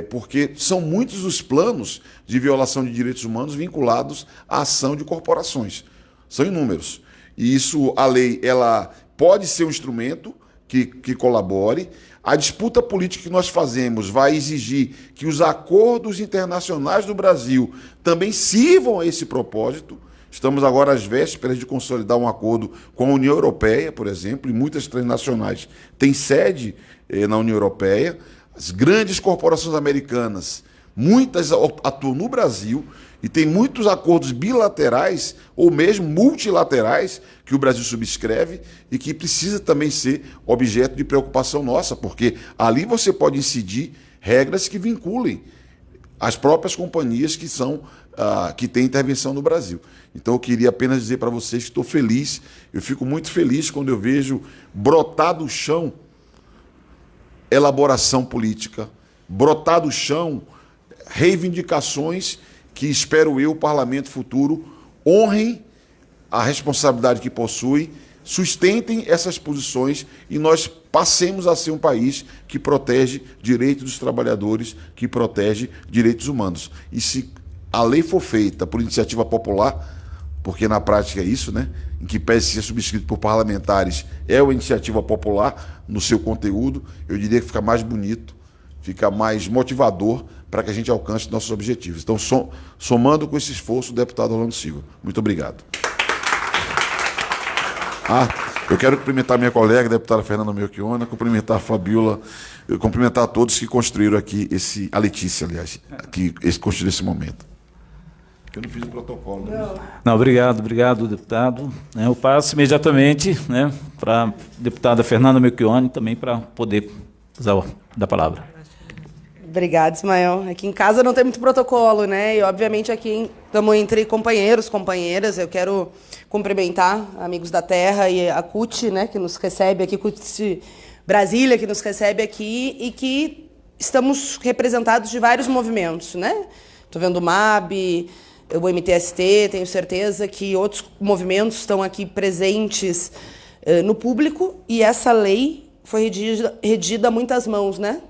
porque são muitos os planos de violação de direitos humanos vinculados à ação de corporações. São inúmeros. E isso, a lei, ela pode ser um instrumento que colabore. A disputa política que nós fazemos vai exigir que os acordos internacionais do Brasil também sirvam a esse propósito. Estamos agora às vésperas de consolidar um acordo com a União Europeia, por exemplo, e muitas transnacionais têm sede na União Europeia. As grandes corporações americanas, muitas atuam no Brasil e tem muitos acordos bilaterais ou mesmo multilaterais que o Brasil subscreve e que precisa também ser objeto de preocupação nossa, porque ali você pode incidir regras que vinculem as próprias companhias que têm intervenção no Brasil. Então eu queria apenas dizer para vocês que estou feliz, eu fico muito feliz quando eu vejo brotar do chão elaboração política, brotar do chão reivindicações que, espero eu, o parlamento futuro honrem a responsabilidade que possui, sustentem essas posições e nós passemos a ser um país que protege direitos dos trabalhadores, que protege direitos humanos. E se a lei for feita por iniciativa popular, porque na prática é isso, né? Em que pese ser subscrito por parlamentares, é uma iniciativa popular no seu conteúdo, eu diria que fica mais bonito, fica mais motivador para que a gente alcance nossos objetivos. Então, somando com esse esforço, o deputado Orlando Silva. Muito obrigado. Eu quero cumprimentar minha colega, a deputada Fernanda Melchiona, cumprimentar a Fabiola, cumprimentar a todos que construíram aqui a Letícia, aliás, que construiu esse momento. Eu não fiz o protocolo. Não, obrigado, deputado. Eu passo imediatamente, para a deputada Fernanda Melchione, também para poder usar da palavra. Obrigada, Ismael. Aqui em casa não tem muito protocolo, né? E, obviamente, aqui estamos entre companheiros, companheiras. Eu quero cumprimentar amigos da terra e a CUT, né, que nos recebe aqui, CUT Brasília, que nos recebe aqui e que estamos representados de vários movimentos, né? Estou vendo o MAB, o MTST, tenho certeza que outros movimentos estão aqui presentes no público e essa lei foi redigida a muitas mãos, né?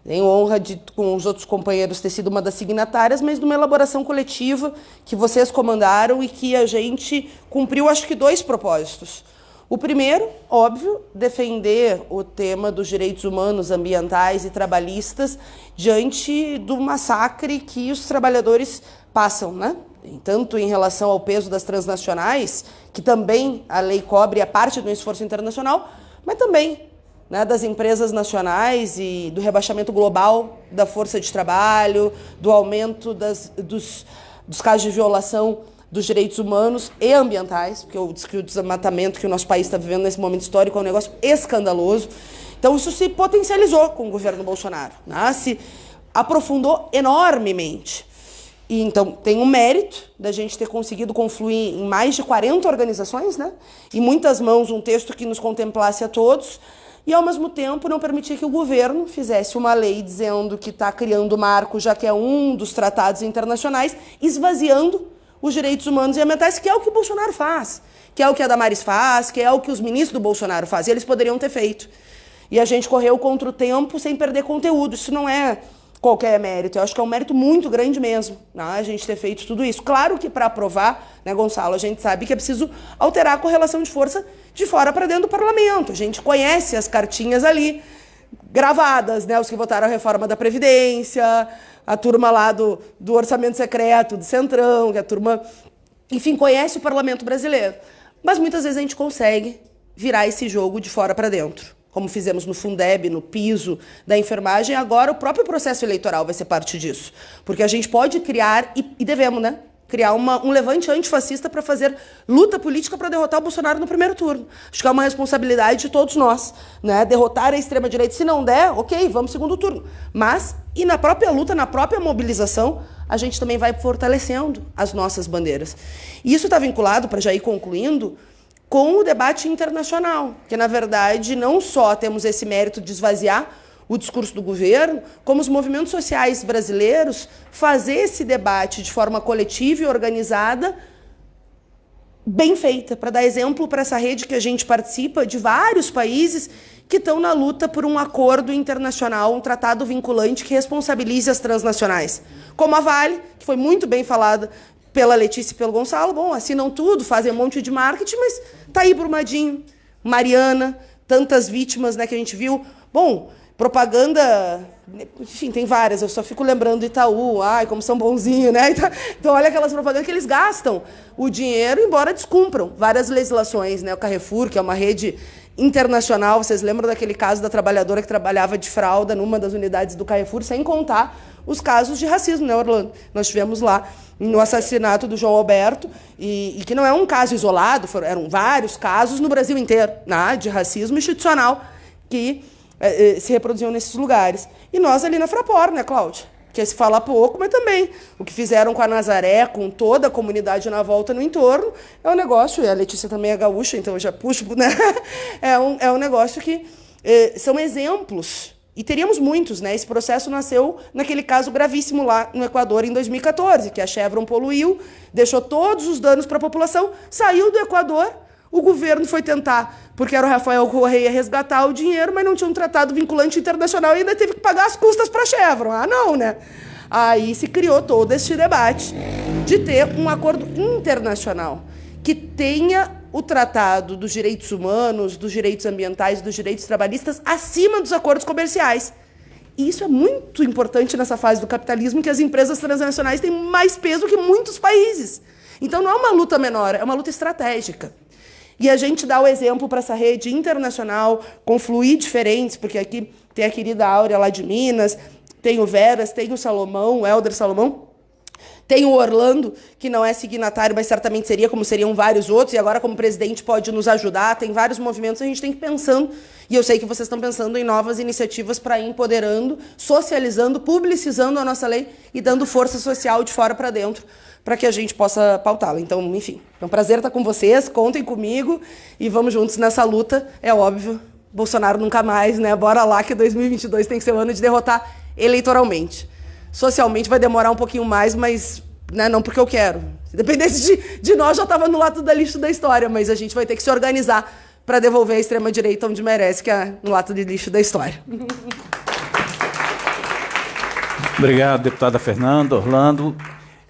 Tenho honra de, com os outros companheiros, ter sido uma das signatárias, mas de uma elaboração coletiva que vocês comandaram e que a gente cumpriu, acho que, 2 propósitos. O primeiro, óbvio, defender o tema dos direitos humanos, ambientais e trabalhistas diante do massacre que os trabalhadores passam, né? Tanto em relação ao peso das transnacionais, que também a lei cobre a parte do esforço internacional, mas também, né, das empresas nacionais e do rebaixamento global da força de trabalho, do aumento dos casos de violação dos direitos humanos e ambientais, porque o desmatamento que o nosso país está vivendo nesse momento histórico é um negócio escandaloso. Então isso se potencializou com o governo Bolsonaro, né? Se aprofundou enormemente. E então tem o mérito da gente ter conseguido confluir em mais de 40 organizações, né? Em muitas mãos um texto que nos contemplasse a todos, e, ao mesmo tempo, não permitir que o governo fizesse uma lei dizendo que está criando marco, já que é um dos tratados internacionais, esvaziando os direitos humanos e ambientais, que é o que o Bolsonaro faz, que é o que a Damares faz, que é o que os ministros do Bolsonaro fazem. Eles poderiam ter feito. E a gente correu contra o tempo sem perder conteúdo. Isso não é qualquer mérito. Eu acho que é um mérito muito grande mesmo, né, a gente ter feito tudo isso. Claro que para aprovar, né, Gonçalo, a gente sabe que é preciso alterar a correlação de força de fora para dentro do parlamento. A gente conhece as cartinhas ali gravadas, né, os que votaram a reforma da Previdência, a turma lá do orçamento secreto, do Centrão, que a turma, enfim, conhece o parlamento brasileiro. Mas muitas vezes a gente consegue virar esse jogo de fora para dentro. como fizemos no Fundeb, no piso da enfermagem, agora o próprio processo eleitoral vai ser parte disso. Porque a gente pode criar, e devemos, né? Criar um levante antifascista para fazer luta política para derrotar o Bolsonaro no primeiro turno. Acho que é uma responsabilidade de todos nós, né? Derrotar a extrema-direita. Se não der, ok, vamos segundo turno. Mas, e na própria luta, na própria mobilização, a gente também vai fortalecendo as nossas bandeiras. E isso está vinculado, para já ir concluindo, com o debate internacional, que, na verdade, não só temos esse mérito de esvaziar o discurso do governo, como os movimentos sociais brasileiros fazer esse debate de forma coletiva e organizada, bem feita, para dar exemplo para essa rede que a gente participa, de vários países que estão na luta por um acordo internacional, um tratado vinculante que responsabilize as transnacionais. Como a Vale, que foi muito bem falada pela Letícia e pelo Gonçalo, bom, assinam tudo, fazem um monte de marketing, mas tá aí Brumadinho, Mariana, tantas vítimas, né, que a gente viu. Bom, propaganda, enfim, tem várias, eu só fico lembrando do Itaú, ai, como são bonzinhos, né? Então, olha aquelas propagandas que eles gastam o dinheiro, embora descumpram várias legislações, né? O Carrefour, que é uma rede internacional, vocês lembram daquele caso da trabalhadora que trabalhava de fralda numa das unidades do Carrefour, sem contar os casos de racismo, né, Orlando? Nós tivemos lá no assassinato do João Alberto, e que não é um caso isolado, eram vários casos no Brasil inteiro, né, de racismo institucional que se reproduziam nesses lugares. E nós ali na Fraport, né, Cláudia? Que se fala pouco, mas também o que fizeram com a Nazaré, com toda a comunidade na volta, no entorno, é um negócio, e a Letícia também é gaúcha, então eu já puxo, né? É um negócio que são exemplos, e teríamos muitos, né? Esse processo nasceu naquele caso gravíssimo lá no Equador, em 2014, que a Chevron poluiu, deixou todos os danos para a população, saiu do Equador. O governo foi tentar, porque era o Rafael Correia, resgatar o dinheiro, mas não tinha um tratado vinculante internacional e ainda teve que pagar as custas para a Chevron. Ah, não, né? Aí se criou todo este debate de ter um acordo internacional que tenha o tratado dos direitos humanos, dos direitos ambientais, dos direitos trabalhistas acima dos acordos comerciais. E isso é muito importante nessa fase do capitalismo, que as empresas transnacionais têm mais peso que muitos países. Então não é uma luta menor, é uma luta estratégica. E a gente dá o exemplo para essa rede internacional, confluir diferentes, porque aqui tem a querida Áurea lá de Minas, tem o Veras, tem o Salomão, o Helder Salomão, tem o Orlando, que não é signatário, mas certamente seria, como seriam vários outros, e agora como presidente pode nos ajudar, tem vários movimentos, a gente tem que ir pensando, e eu sei que vocês estão pensando em novas iniciativas para ir empoderando, socializando, publicizando a nossa lei e dando força social de fora para dentro, para que a gente possa pautá-la. Então, enfim, é um prazer estar com vocês, contem comigo e vamos juntos nessa luta. É óbvio, Bolsonaro nunca mais, né? Bora lá que 2022 tem que ser o ano de derrotar eleitoralmente. Socialmente vai demorar um pouquinho mais, mas né, não porque eu quero. Se dependesse de nós, já estava no lado da lixo da história, mas a gente vai ter que se organizar para devolver a extrema-direita onde merece, que é no lado de lixo da história. Obrigado, deputada Fernanda, Orlando.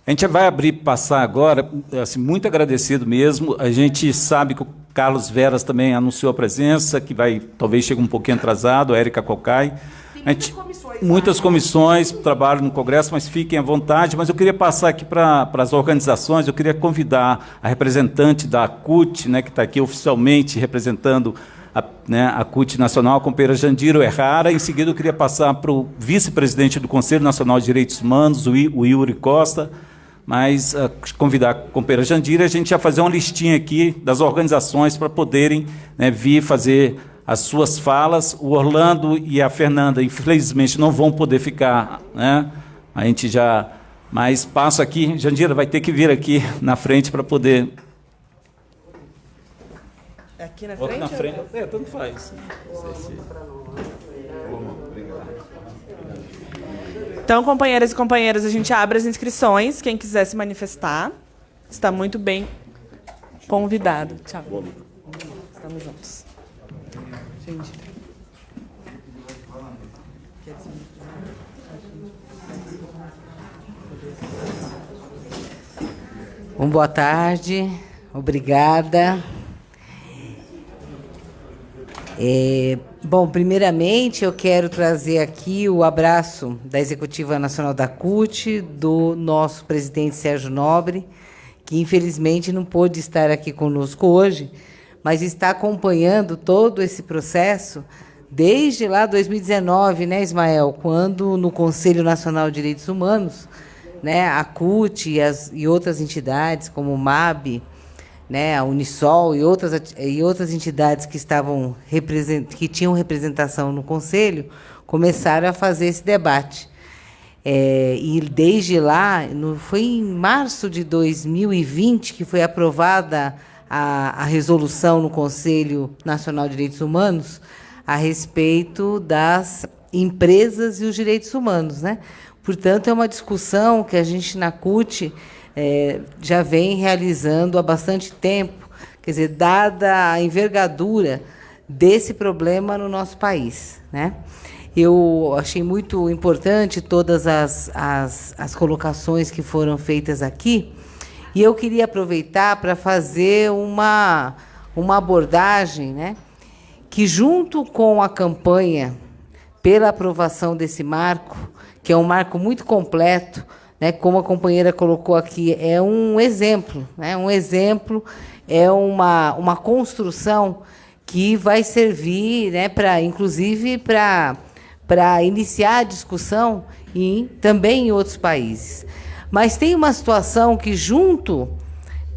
A gente vai passar agora, assim, muito agradecido mesmo. A gente sabe que o Carlos Veras também anunciou a presença, que vai, talvez chegue um pouquinho atrasado, a Érica Cocai. Muitas comissões, trabalho no Congresso, mas fiquem à vontade. Mas eu queria passar aqui para as organizações, eu queria convidar a representante da CUT, né, que está aqui oficialmente representando a CUT Nacional, a companheira Jandira Errara. Em seguida, eu queria passar para o vice-presidente do Conselho Nacional de Direitos Humanos, o Yuri Costa. Mas convidar a companheira Jandira, a gente ia fazer uma listinha aqui das organizações para poderem, né, vir fazer as suas falas. O Orlando e a Fernanda, infelizmente, não vão poder ficar, né? A gente já... Mas passo aqui, Jandira vai ter que vir aqui na frente para poder... Aqui na Outro frente? na frente. Tanto faz. Então, companheiras e companheiros, a gente abre as inscrições. Quem quiser se manifestar, está muito bem convidado. Tchau. Estamos juntos. Bom, boa tarde. Obrigada. Bom, primeiramente eu quero trazer aqui o abraço da Executiva Nacional da CUT, do nosso presidente Sérgio Nobre, que infelizmente não pôde estar aqui conosco hoje, mas está acompanhando todo esse processo desde lá 2019, né, Ismael, quando no Conselho Nacional de Direitos Humanos, né, a CUT e outras entidades, como o MAB, né, a Unisol e outras entidades que tinham representação no Conselho, começaram a fazer esse debate. E desde lá, foi em março de 2020 que foi aprovada a resolução no Conselho Nacional de Direitos Humanos a respeito das empresas e os direitos humanos, né? Portanto, é uma discussão que a gente, na CUT, já vem realizando há bastante tempo, quer dizer, dada a envergadura desse problema no nosso país, né? Eu achei muito importante todas as colocações que foram feitas aqui, e eu queria aproveitar para fazer uma abordagem, né, que, junto com a campanha pela aprovação desse marco, que é um marco muito completo, né, como a companheira colocou aqui, é um exemplo, né, é uma construção que vai servir, né, inclusive para iniciar a discussão também em outros países. Mas tem uma situação que, junto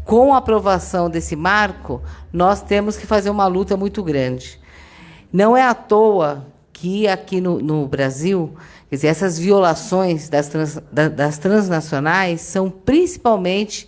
com a aprovação desse marco, nós temos que fazer uma luta muito grande. Não é à toa que aqui no Brasil, quer dizer, essas violações das transnacionais são principalmente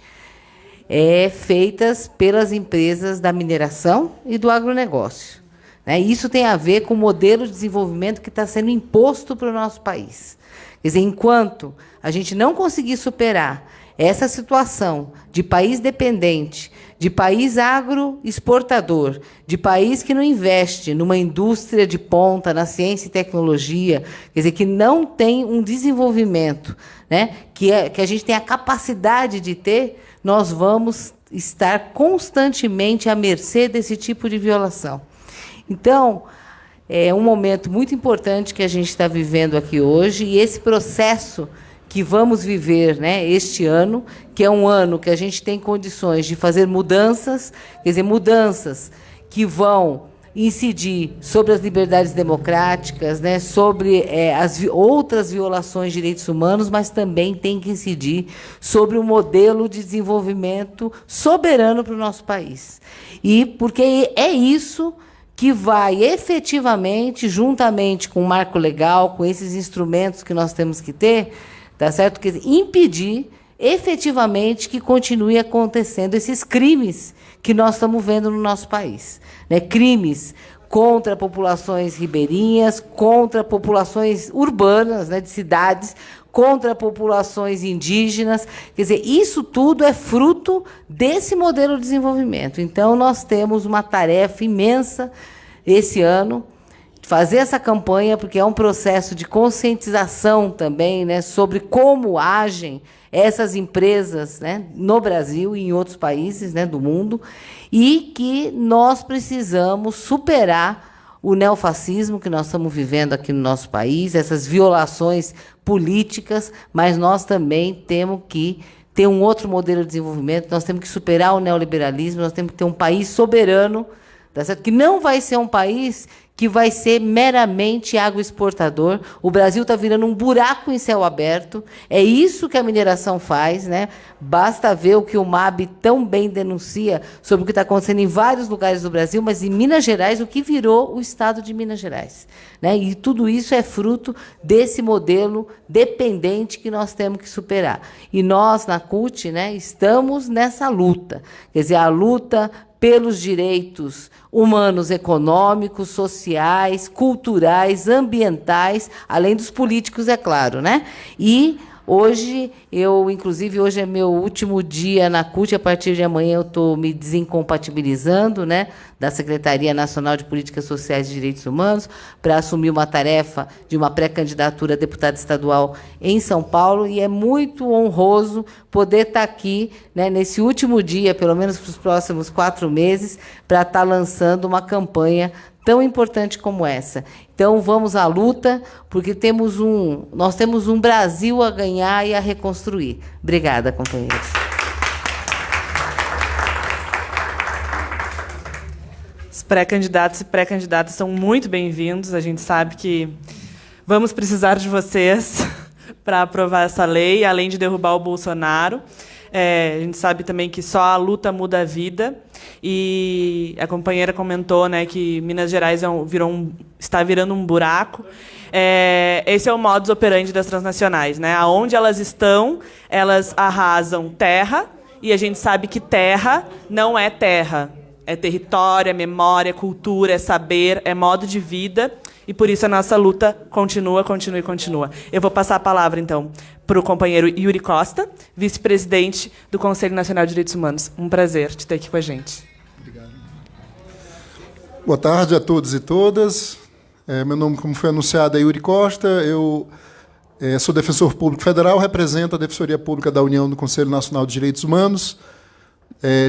feitas pelas empresas da mineração e do agronegócio. Né? Isso tem a ver com o modelo de desenvolvimento que está sendo imposto para o nosso país. Quer dizer, enquanto a gente não conseguir superar essa situação de país dependente, de país agroexportador, de país que não investe numa indústria de ponta, na ciência e tecnologia, quer dizer, que não tem um desenvolvimento, né, que a gente tem a capacidade de ter, nós vamos estar constantemente à mercê desse tipo de violação. Então, é um momento muito importante que a gente está vivendo aqui hoje, e esse processo que vamos viver, né, este ano, que é um ano que a gente tem condições de fazer mudanças, quer dizer, mudanças que vão incidir sobre as liberdades democráticas, né, sobre as outras violações de direitos humanos, mas também tem que incidir sobre o modelo de desenvolvimento soberano para o nosso país. E porque é isso que vai efetivamente, juntamente com o marco legal, com esses instrumentos que nós temos que ter, tá certo? Que impedir efetivamente que continue acontecendo esses crimes que nós estamos vendo no nosso país, né? Crimes contra populações ribeirinhas, contra populações urbanas, né, de cidades, contra populações indígenas. Quer dizer, isso tudo é fruto desse modelo de desenvolvimento. Então, nós temos uma tarefa imensa esse ano, fazer essa campanha, porque é um processo de conscientização também, né, sobre como agem essas empresas, né, no Brasil e em outros países, né, do mundo, e que nós precisamos superar o neofascismo que nós estamos vivendo aqui no nosso país, essas violações políticas, mas nós também temos que ter um outro modelo de desenvolvimento, nós temos que superar o neoliberalismo, nós temos que ter um país soberano, tá certo? Que não vai ser um país que vai ser meramente agroexportador. O Brasil está virando um buraco em céu aberto. É isso que a mineração faz, né? Basta ver o que o MAB tão bem denuncia sobre o que está acontecendo em vários lugares do Brasil, mas em Minas Gerais, o que virou o estado de Minas Gerais, né? E tudo isso é fruto desse modelo dependente que nós temos que superar. E nós, na CUT, né, estamos nessa luta. Quer dizer, a luta pelos direitos humanos, econômicos, sociais, culturais, ambientais, além dos políticos, é claro, né? E hoje, inclusive, hoje é meu último dia na CUT, a partir de amanhã eu estou me desincompatibilizando, né, da Secretaria Nacional de Políticas Sociais e Direitos Humanos, para assumir uma tarefa de uma pré-candidatura a deputada estadual em São Paulo, e é muito honroso poder estar aqui, né, nesse último dia, pelo menos para os próximos 4 meses, para estar lançando uma campanha tão importante como essa. Então, vamos à luta, porque nós temos um Brasil a ganhar e a reconstruir. Obrigada, companheiros. Os pré-candidatos e pré-candidatas são muito bem-vindos. A gente sabe que vamos precisar de vocês para aprovar essa lei, além de derrubar o Bolsonaro. A gente sabe também que só a luta muda a vida. E a companheira comentou, né, que Minas Gerais está virando um buraco. Esse é o modus operandi das transnacionais, né? Aonde elas estão, elas arrasam terra, e a gente sabe que terra não é terra. É território, é memória, é cultura, é saber, é modo de vida, e por isso a nossa luta continua. Eu vou passar a palavra, então, para o companheiro Yuri Costa, vice-presidente do Conselho Nacional de Direitos Humanos. Um prazer te ter aqui com a gente. Obrigado. Boa tarde a todos e todas. Meu nome, como foi anunciado, é Yuri Costa. Eu sou defensor público federal, represento a Defensoria Pública da União no Conselho Nacional de Direitos Humanos.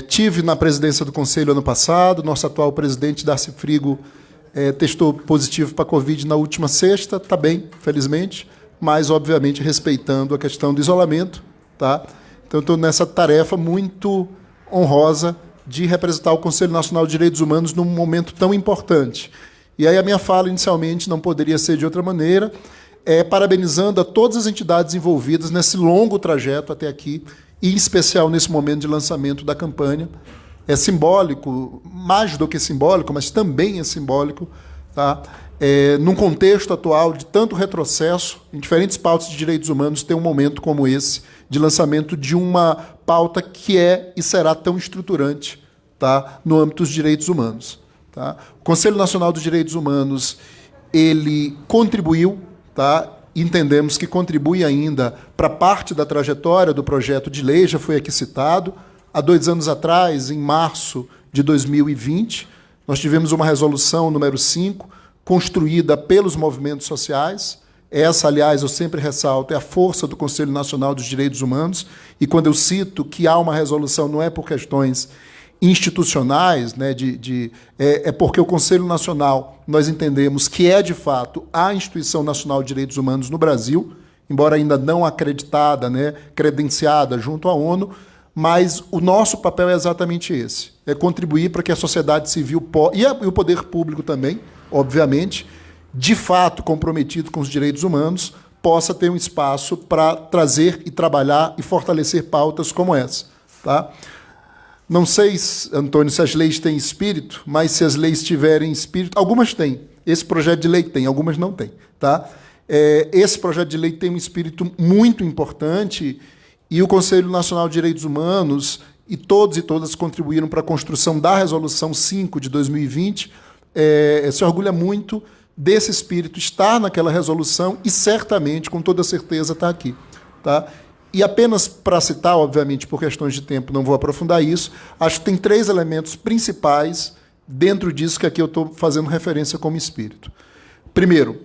Tive na presidência do Conselho ano passado. Nosso atual presidente, Darcy Frigo, testou positivo para a Covid na última sexta. Está bem, felizmente, mas, obviamente, respeitando a questão do isolamento. Tá? Então, estou nessa tarefa muito honrosa de representar o Conselho Nacional de Direitos Humanos num momento tão importante. E aí a minha fala, inicialmente, não poderia ser de outra maneira, parabenizando a todas as entidades envolvidas nesse longo trajeto até aqui, e em especial nesse momento de lançamento da campanha. É simbólico, mais do que simbólico, mas também é simbólico, tá? Num contexto atual de tanto retrocesso, em diferentes pautas de direitos humanos, ter um momento como esse, de lançamento de uma pauta que é e será tão estruturante, tá, no âmbito dos direitos humanos. Tá? O Conselho Nacional dos Direitos Humanos, ele contribuiu, tá? Entendemos que contribui ainda para parte da trajetória do projeto de lei, já foi aqui citado. Há 2 anos atrás, em março de 2020, nós tivemos uma resolução número 5, construída pelos movimentos sociais. Essa, aliás, eu sempre ressalto, é a força do Conselho Nacional dos Direitos Humanos, e quando eu cito que há uma resolução, não é por questões institucionais, né, é porque o Conselho Nacional, nós entendemos que é, de fato, a instituição nacional de direitos humanos no Brasil, embora ainda não acreditada, né, credenciada junto à ONU, mas o nosso papel é exatamente esse, é contribuir para que a sociedade civil e o poder público também, obviamente, de fato comprometido com os direitos humanos, possa ter um espaço para trazer e trabalhar e fortalecer pautas como essa. Tá? Não sei, Antônio, se as leis têm espírito, mas se as leis tiverem espírito, algumas têm. Esse projeto de lei tem, algumas não têm. Tá? Esse projeto de lei tem um espírito muito importante, e o Conselho Nacional de Direitos Humanos, e todos e todas contribuíram para a construção da Resolução 5 de 2020, se orgulha muito desse espírito estar naquela resolução e, certamente, com toda certeza, está aqui. Tá? E apenas para citar, obviamente, por questões de tempo, não vou aprofundar isso, acho que tem 3 elementos principais dentro disso que aqui eu estou fazendo referência como espírito. Primeiro,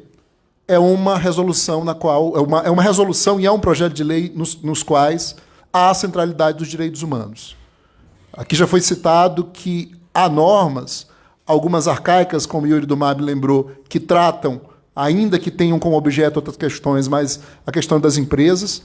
é uma resolução na qual é uma resolução e é um projeto de lei nos quais há a centralidade dos direitos humanos. Aqui já foi citado que há normas, algumas arcaicas, como Yuri Dumab lembrou, que tratam, ainda que tenham como objeto outras questões, mas a questão das empresas.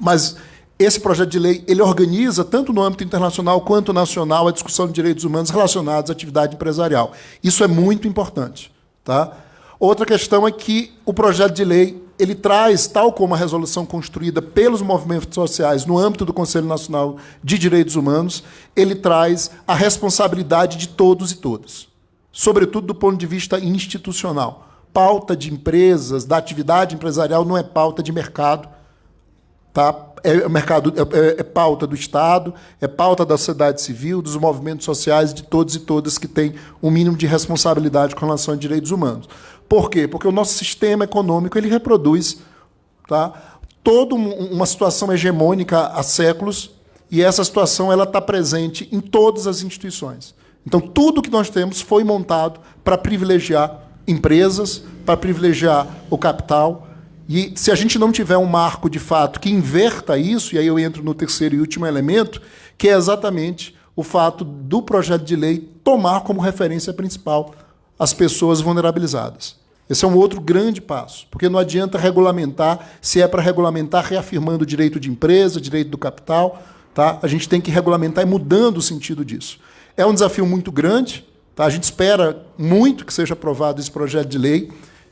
Mas esse projeto de lei ele organiza, tanto no âmbito internacional quanto nacional, a discussão de direitos humanos relacionados à atividade empresarial. Isso é muito importante. Tá? Outra questão é que o projeto de lei ele traz, tal como a resolução construída pelos movimentos sociais no âmbito do Conselho Nacional de Direitos Humanos, ele traz a responsabilidade de todos e todas, sobretudo do ponto de vista institucional. Pauta de empresas, da atividade empresarial, não é pauta de mercado. Tá? É pauta do Estado, é pauta da sociedade civil, dos movimentos sociais, de todos e todas que têm um mínimo de responsabilidade com relação a direitos humanos. Por quê? Porque o nosso sistema econômico ele reproduz, tá, toda uma situação hegemônica há séculos, e essa situação ela está presente em todas as instituições. Então, tudo que nós temos foi montado para privilegiar empresas, para privilegiar o capital. E se a gente não tiver um marco, de fato, que inverta isso, e aí eu entro no terceiro e último elemento, que é exatamente o fato do projeto de lei tomar como referência principal as pessoas vulnerabilizadas. Esse é um outro grande passo, porque não adianta regulamentar, se é para regulamentar reafirmando o direito de empresa, direito do capital, tá? A gente tem que regulamentar e mudando o sentido disso. É um desafio muito grande, Tá? A gente espera muito que seja aprovado esse projeto de lei.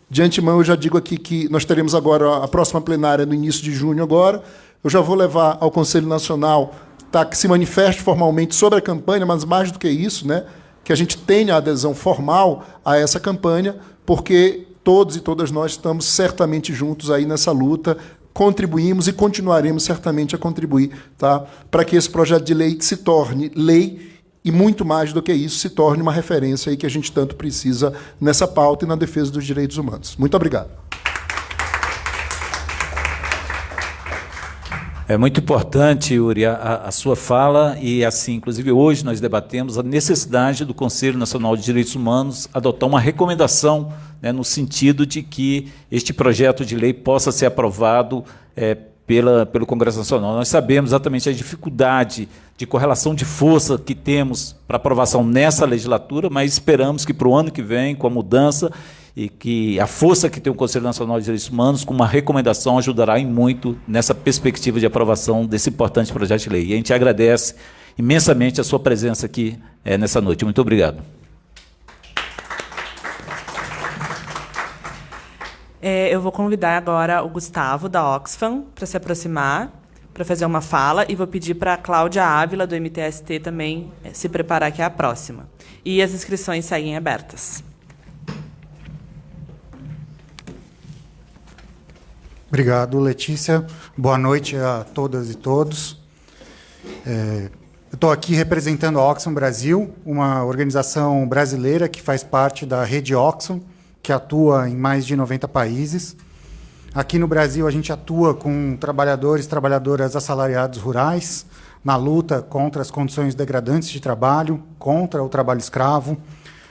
De antemão, eu já digo aqui que nós teremos agora a próxima plenária no início de junho agora. Eu já vou levar ao Conselho Nacional, tá, que se manifeste formalmente sobre a campanha, mas mais do que isso, né, que a gente tenha a adesão formal a essa campanha, porque todos e todas nós estamos certamente juntos aí nessa luta, contribuímos e continuaremos certamente a contribuir, tá, para que esse projeto de lei se torne lei e, muito mais do que isso, se torne uma referência aí que a gente tanto precisa nessa pauta e na defesa dos direitos humanos. Muito obrigado. É muito importante, Yuri, a sua fala, e assim, inclusive hoje nós debatemos a necessidade do Conselho Nacional de Direitos Humanos adotar uma recomendação, né, no sentido de que este projeto de lei possa ser aprovado pelo Congresso Nacional. Nós sabemos exatamente a dificuldade de correlação de força que temos para aprovação nessa legislatura, mas esperamos que para o ano que vem, com a mudança, e que a força que tem o Conselho Nacional de Direitos Humanos, com uma recomendação, ajudará em muito nessa perspectiva de aprovação desse importante projeto de lei. E a gente agradece imensamente a sua presença aqui nessa noite. Muito obrigado. Eu vou convidar agora o Gustavo, da Oxfam, para se aproximar, para fazer uma fala, e vou pedir para a Cláudia Ávila, do MTST, também se preparar, que é a próxima. E as inscrições seguem abertas. Obrigado, Letícia. Boa noite a todas e todos. Eu estou aqui representando a Oxfam Brasil, uma organização brasileira que faz parte da rede Oxfam, que atua em mais de 90 países. Aqui no Brasil, a gente atua com trabalhadores e trabalhadoras assalariados rurais, na luta contra as condições degradantes de trabalho, contra o trabalho escravo.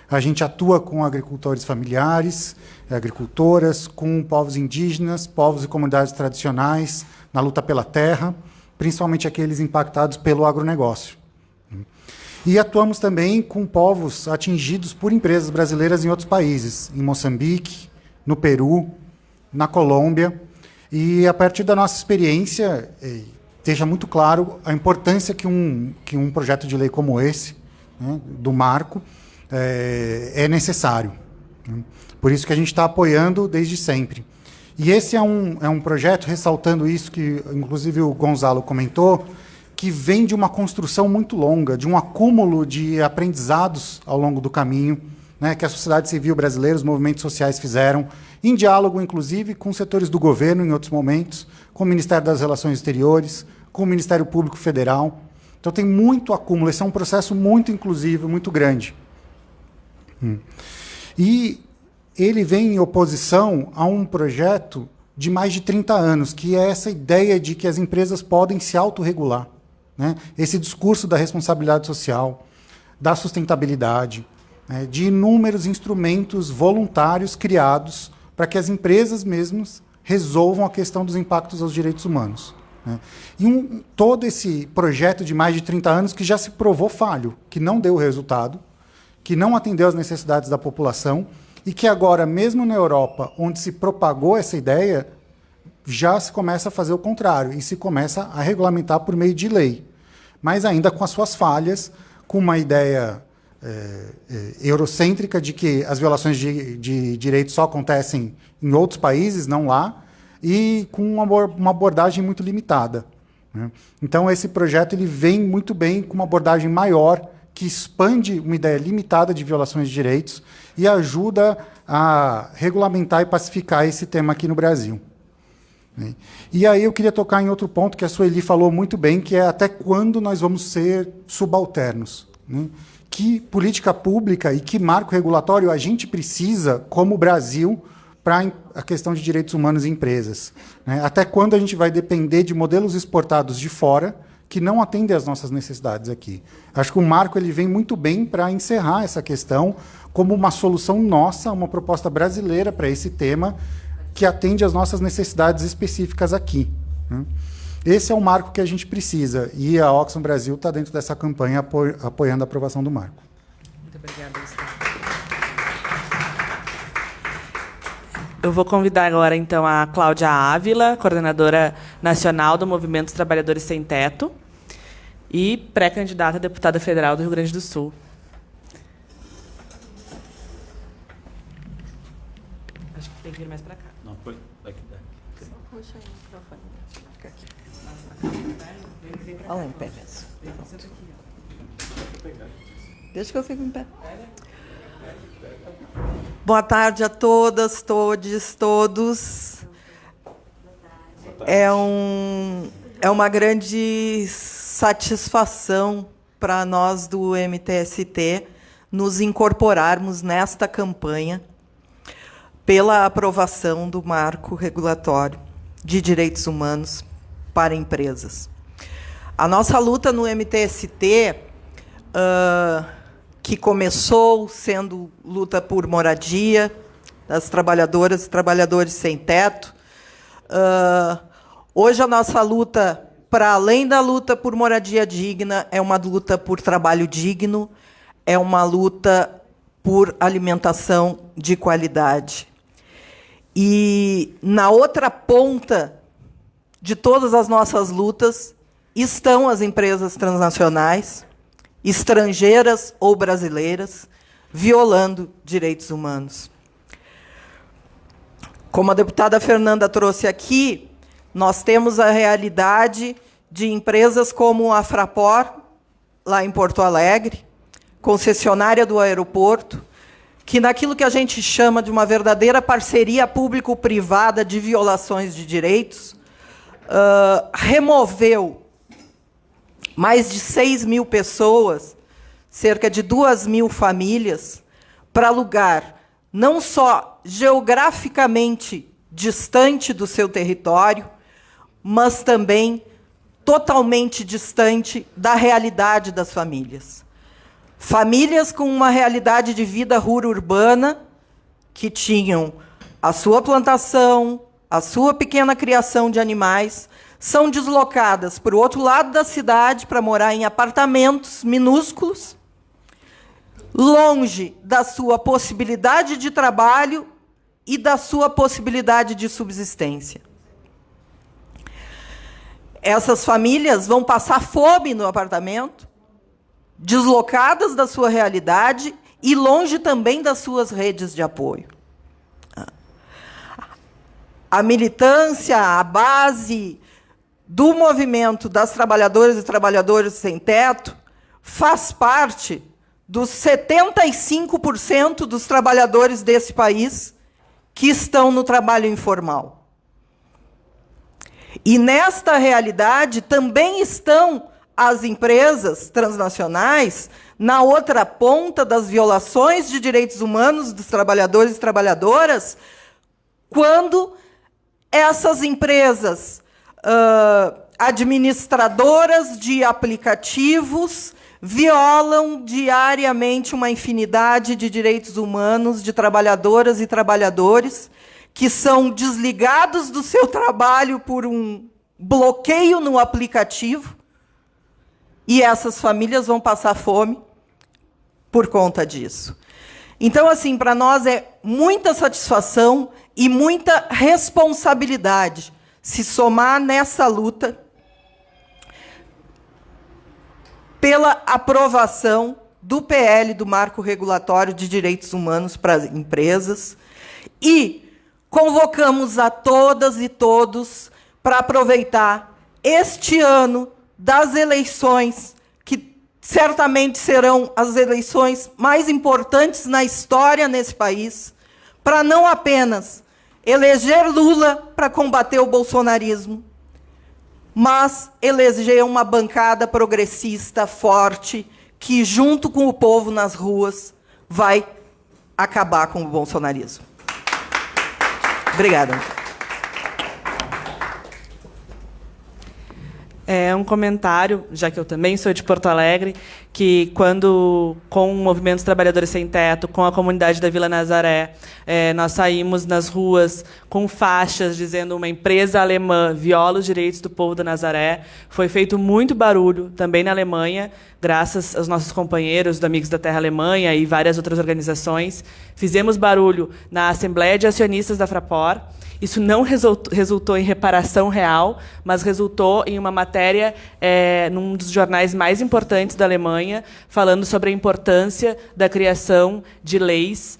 A gente atua com agricultores familiares, agricultoras, com povos indígenas, povos e comunidades tradicionais, na luta pela terra, principalmente aqueles impactados pelo agronegócio. E atuamos também com povos atingidos por empresas brasileiras em outros países, em Moçambique, no Peru, na Colômbia. E, a partir da nossa experiência, esteja muito claro a importância que um projeto de lei como esse, né, do Marco, é necessário. Por isso que a gente está apoiando desde sempre. E esse é um projeto, ressaltando isso que, inclusive, o Gonzalo comentou, que vem de uma construção muito longa, de um acúmulo de aprendizados ao longo do caminho, né, que a sociedade civil brasileira, os movimentos sociais fizeram, em diálogo, inclusive, com setores do governo, em outros momentos, com o Ministério das Relações Exteriores, com o Ministério Público Federal. Então, tem muito acúmulo. Esse é um processo muito inclusivo, muito grande. E ele vem em oposição a um projeto de mais de 30 anos, que é essa ideia de que as empresas podem se autorregular, né? Esse discurso da responsabilidade social, da sustentabilidade, né? De inúmeros instrumentos voluntários criados para que as empresas mesmas resolvam a questão dos impactos aos direitos humanos, né? E todo esse projeto de mais de 30 anos que já se provou falho, que não deu resultado, que não atendeu às necessidades da população e que agora, mesmo na Europa, onde se propagou essa ideia, já se começa a fazer o contrário e se começa a regulamentar por meio de lei, mas ainda com as suas falhas, com uma ideia eurocêntrica de que as violações de direitos só acontecem em outros países, não lá, e com uma abordagem muito limitada, né? Então, esse projeto ele vem muito bem com uma abordagem maior, que expande uma ideia limitada de violações de direitos e ajuda a regulamentar e pacificar esse tema aqui no Brasil. E aí eu queria tocar em outro ponto que a Sueli falou muito bem, que é até quando nós vamos ser subalternos, né? Que política pública e que marco regulatório a gente precisa, como Brasil, para a questão de direitos humanos em empresas, né? Até quando a gente vai depender de modelos exportados de fora que não atendem às nossas necessidades aqui. Acho que o marco ele vem muito bem para encerrar essa questão como uma solução nossa, uma proposta brasileira para esse tema que atende às nossas necessidades específicas aqui, né? Esse é o marco que a gente precisa e a Oxfam Brasil está dentro dessa campanha apoiando a aprovação do marco. Muito obrigada, Gustavo. Eu vou convidar agora, então, a Cláudia Ávila, coordenadora nacional do Movimento dos Trabalhadores Sem Teto e pré-candidata a deputada federal do Rio Grande do Sul. Tem que vir mais para cá. Não, foi daqui. Puxa aí o microfone. Fica aqui. Olha lá em pé mesmo. Deixa que eu fico em pé. Boa tarde a todas, todes, todos. É uma grande satisfação para nós do MTST nos incorporarmos nesta campanha pela aprovação do marco regulatório de direitos humanos para empresas. A nossa luta no MTST, que começou sendo luta por moradia das trabalhadoras e trabalhadores sem teto, hoje a nossa luta, para além da luta por moradia digna, é uma luta por trabalho digno, é uma luta por alimentação de qualidade. E na outra ponta de todas as nossas lutas estão as empresas transnacionais, estrangeiras ou brasileiras, violando direitos humanos. Como a deputada Fernanda trouxe aqui, nós temos a realidade de empresas como a Fraport, lá em Porto Alegre, concessionária do aeroporto, que naquilo que a gente chama de uma verdadeira parceria público-privada de violações de direitos, removeu mais de 6 mil pessoas, cerca de 2.000 famílias, para lugar não só geograficamente distante do seu território, mas também totalmente distante da realidade das famílias. Famílias com uma realidade de vida rural-urbana, que tinham a sua plantação, a sua pequena criação de animais, são deslocadas para o outro lado da cidade para morar em apartamentos minúsculos, longe da sua possibilidade de trabalho e da sua possibilidade de subsistência. Essas famílias vão passar fome no apartamento, deslocadas da sua realidade e longe também das suas redes de apoio. A militância, a base do movimento das trabalhadoras e trabalhadores sem teto faz parte dos 75% dos trabalhadores desse país que estão no trabalho informal. E nesta realidade também estão as empresas transnacionais na outra ponta das violações de direitos humanos dos trabalhadores e trabalhadoras, quando essas empresas administradoras de aplicativos violam diariamente uma infinidade de direitos humanos de trabalhadoras e trabalhadores que são desligados do seu trabalho por um bloqueio no aplicativo, e essas famílias vão passar fome por conta disso. Então, assim, para nós é muita satisfação e muita responsabilidade se somar nessa luta pela aprovação do PL, do Marco Regulatório de Direitos Humanos para as Empresas, e convocamos a todas e todos para aproveitar este ano das eleições, que certamente serão as eleições mais importantes na história nesse país, para não apenas eleger Lula para combater o bolsonarismo, mas eleger uma bancada progressista forte que, junto com o povo nas ruas, vai acabar com o bolsonarismo. Obrigada. É um comentário, já que eu também sou de Porto Alegre, que quando, com o Movimento dos Trabalhadores Sem Teto, com a comunidade da Vila Nazaré, nós saímos nas ruas com faixas dizendo uma empresa alemã viola os direitos do povo da Nazaré. Foi feito muito barulho também na Alemanha, graças aos nossos companheiros do Amigos da Terra Alemanha e várias outras organizações. Fizemos barulho na Assembleia de Acionistas da Fraport. Isso não resultou em reparação real, mas resultou em uma matéria num dos jornais mais importantes da Alemanha, campanha falando sobre a importância da criação de leis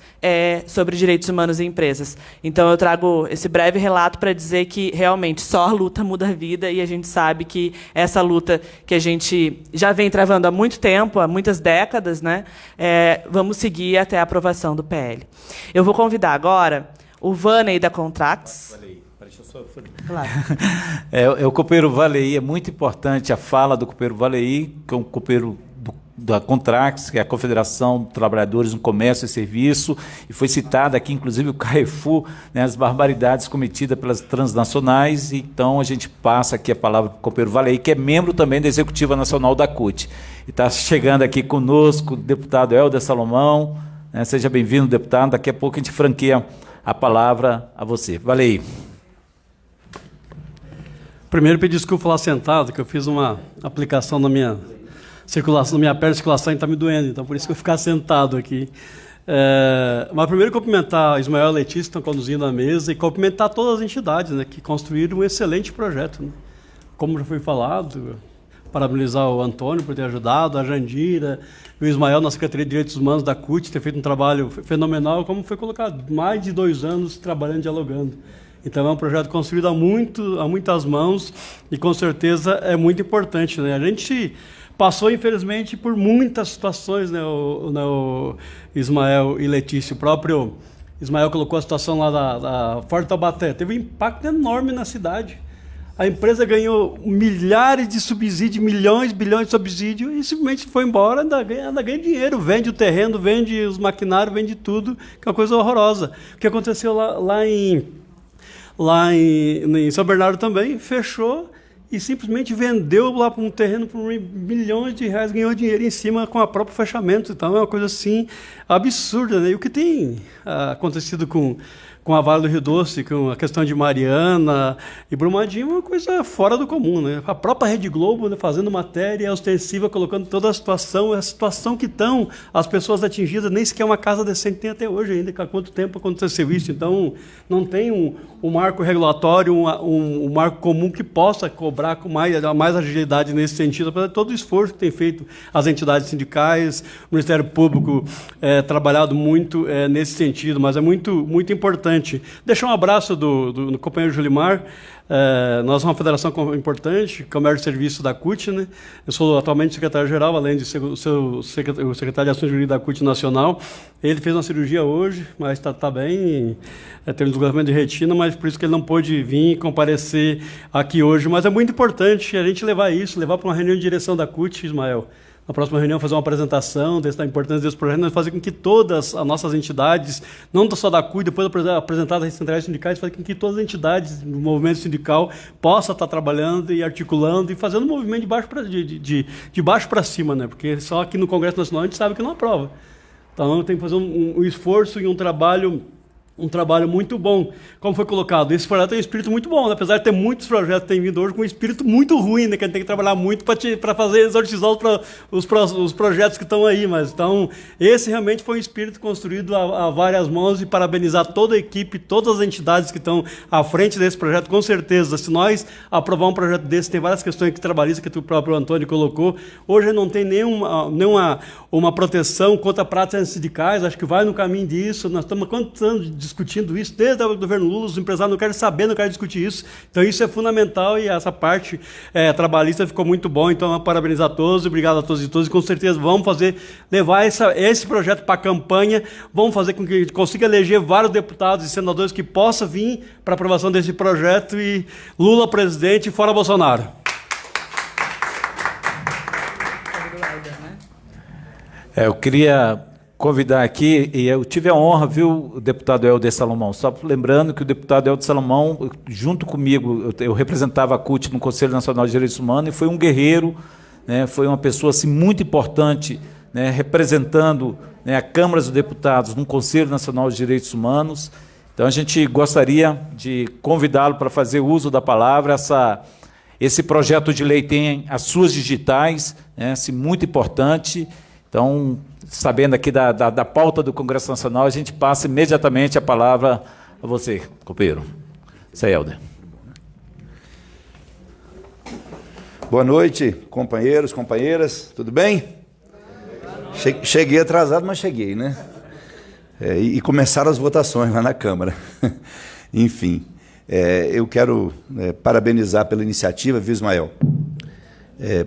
sobre direitos humanos em empresas. Então, eu trago esse breve relato para dizer que, realmente, só a luta muda a vida, e a gente sabe que essa luta que a gente já vem travando há muito tempo, há muitas décadas, né, vamos seguir até a aprovação do PL. Eu vou convidar agora o Vaney da Contrax. Claro. O companheiro Valei, é muito importante a fala do companheiro Valei, que é um companheiro da Contrax, que é a Confederação dos Trabalhadores no Comércio e Serviço, e foi citada aqui, inclusive, o Carrefour, né, as barbaridades cometidas pelas transnacionais. Então, a gente passa aqui a palavra para o companheiro Valei, que é membro também da Executiva Nacional da CUT. E está chegando aqui conosco o deputado Helder Salomão. Né, seja bem-vindo, deputado. Daqui a pouco a gente franqueia a palavra a você. Valei. Primeiro, pedir desculpa falar sentado, que eu fiz uma aplicação na minha circulação, na minha perna, a circulação está me doendo, então por isso que eu vou ficar sentado aqui. Mas primeiro cumprimentar Ismael e Letícia, que estão conduzindo a mesa, e cumprimentar todas as entidades, né, que construíram um excelente projeto. Né? Como já foi falado, parabenizar o Antônio por ter ajudado, a Jandira, o Ismael na Secretaria de Direitos Humanos da CUT, ter feito um trabalho fenomenal, como foi colocado, mais de 2 anos trabalhando, dialogando. Então, é um projeto construído há muitas mãos, e com certeza é muito importante. Né? A gente passou, infelizmente, por muitas situações, né, o Ismael e Letícia. O próprio Ismael colocou a situação lá da Forte Taubaté. Teve um impacto enorme na cidade. A empresa ganhou milhares de subsídios, milhões, bilhões de subsídios, e simplesmente foi embora, ainda ganha dinheiro, vende o terreno, vende os maquinários, vende tudo, que é uma coisa horrorosa. O que aconteceu lá em São Bernardo também, fechou e simplesmente vendeu lá para um terreno por milhões de reais, ganhou dinheiro em cima com o próprio fechamento. Então é uma coisa assim absurda, né? E o que tem acontecido com a Vale do Rio Doce, com a questão de Mariana e Brumadinho, é uma coisa fora do comum, né? A própria Rede Globo, né, fazendo matéria ostensiva, colocando toda a situação que estão as pessoas atingidas, nem sequer uma casa decente tem até hoje ainda, há quanto tempo aconteceu isso. Então, não tem um marco regulatório, um marco comum que possa cobrar com mais agilidade nesse sentido, apesar de todo o esforço que tem feito as entidades sindicais, o Ministério Público trabalhado muito nesse sentido, mas é muito, muito importante. Deixar um abraço do companheiro Julimar. Nós somos uma federação importante, Comércio e Serviço da CUT, né? Eu sou atualmente secretário-geral, além de ser o secretário de Ações Jurídicas da CUT Nacional. Ele fez uma cirurgia hoje, mas está bem, teve um desligamento de retina, mas por isso que ele não pôde vir e comparecer aqui hoje. Mas é muito importante a gente levar para uma reunião de direção da CUT, Ismael. Na próxima reunião, fazer uma apresentação da importância desse projeto, nós fazer com que todas as nossas entidades, não só da CUT, depois apresentar as centrais sindicais, fazer com que todas as entidades do movimento sindical possam estar trabalhando e articulando e fazendo um movimento de baixo para cima, né? Porque só aqui no Congresso Nacional a gente sabe que não aprova. Então, tem que fazer um esforço e um trabalho muito bom, como foi colocado. Esse projeto tem um espírito muito bom, né? Apesar de ter muitos projetos que têm vindo hoje com um espírito muito ruim, né? Que a gente tem que trabalhar muito para fazer exorcizar os projetos que estão aí. Mas então, esse realmente foi um espírito construído a várias mãos, e parabenizar toda a equipe, todas as entidades que estão à frente desse projeto. Com certeza, se nós aprovar um projeto desse, tem várias questões que trabalhistas que o próprio Antônio colocou. Hoje não tem nenhuma proteção contra práticas sindicais, acho que vai no caminho disso. Nós estamos há quantos anos discutindo isso, desde o governo Lula, os empresários não querem saber, não querem discutir isso. Então isso é fundamental, e essa parte trabalhista ficou muito bom. Então, parabenizar a todos, obrigado a todos e todas, e com certeza vamos levar esse projeto para a campanha, vamos fazer com que a gente consiga eleger vários deputados e senadores que possam vir para a aprovação desse projeto, e Lula presidente, fora Bolsonaro. Eu queria convidar aqui, e eu tive a honra, viu, o deputado Helder Salomão, só lembrando que o deputado Helder Salomão, junto comigo, eu representava a CUT no Conselho Nacional de Direitos Humanos, e foi um guerreiro, né, foi uma pessoa assim, muito importante, né, representando, né, a Câmara dos Deputados no Conselho Nacional de Direitos Humanos. Então, a gente gostaria de convidá-lo para fazer uso da palavra. Esse projeto de lei tem as suas digitais, né, assim, muito importante. Então, sabendo aqui da pauta do Congresso Nacional, a gente passa imediatamente a palavra a você, companheiro. Isso aí, Helder. Boa noite, companheiros, companheiras, tudo bem? Cheguei atrasado, mas cheguei, né? E começaram as votações lá na Câmara. Enfim, eu quero parabenizar pela iniciativa, viu, Ismael?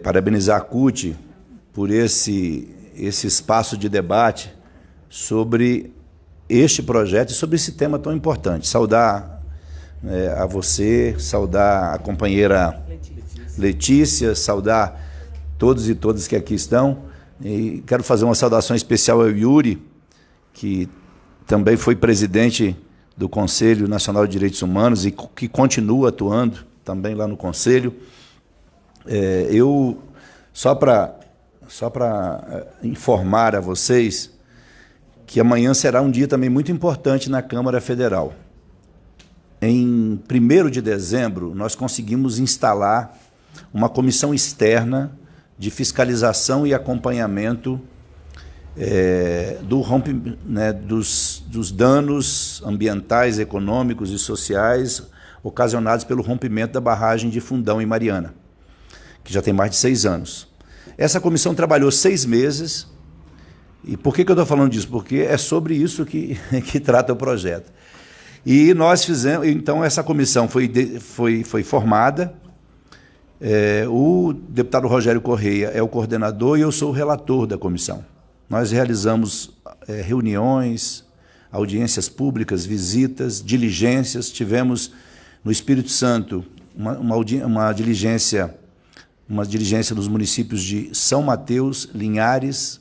Parabenizar a CUT por esse espaço de debate sobre este projeto e sobre esse tema tão importante. Saudar a você, saudar a companheira Letícia, saudar todos e todas que aqui estão. E quero fazer uma saudação especial ao Yuri, que também foi presidente do Conselho Nacional de Direitos Humanos e que continua atuando também lá no Conselho. Eu, só para informar a vocês que amanhã será um dia também muito importante na Câmara Federal. Em 1º de dezembro, nós conseguimos instalar uma comissão externa de fiscalização e acompanhamento dos danos ambientais, econômicos e sociais ocasionados pelo rompimento da barragem de Fundão em Mariana, que já tem mais de 6 anos. Essa comissão trabalhou 6 meses. E por que eu estou falando disso? Porque é sobre isso que trata o projeto. E nós fizemos, então essa comissão foi formada. O deputado Rogério Correia é o coordenador e eu sou o relator da comissão. Nós realizamos reuniões, audiências públicas, visitas, diligências. Tivemos no Espírito Santo uma diligência nos municípios de São Mateus, Linhares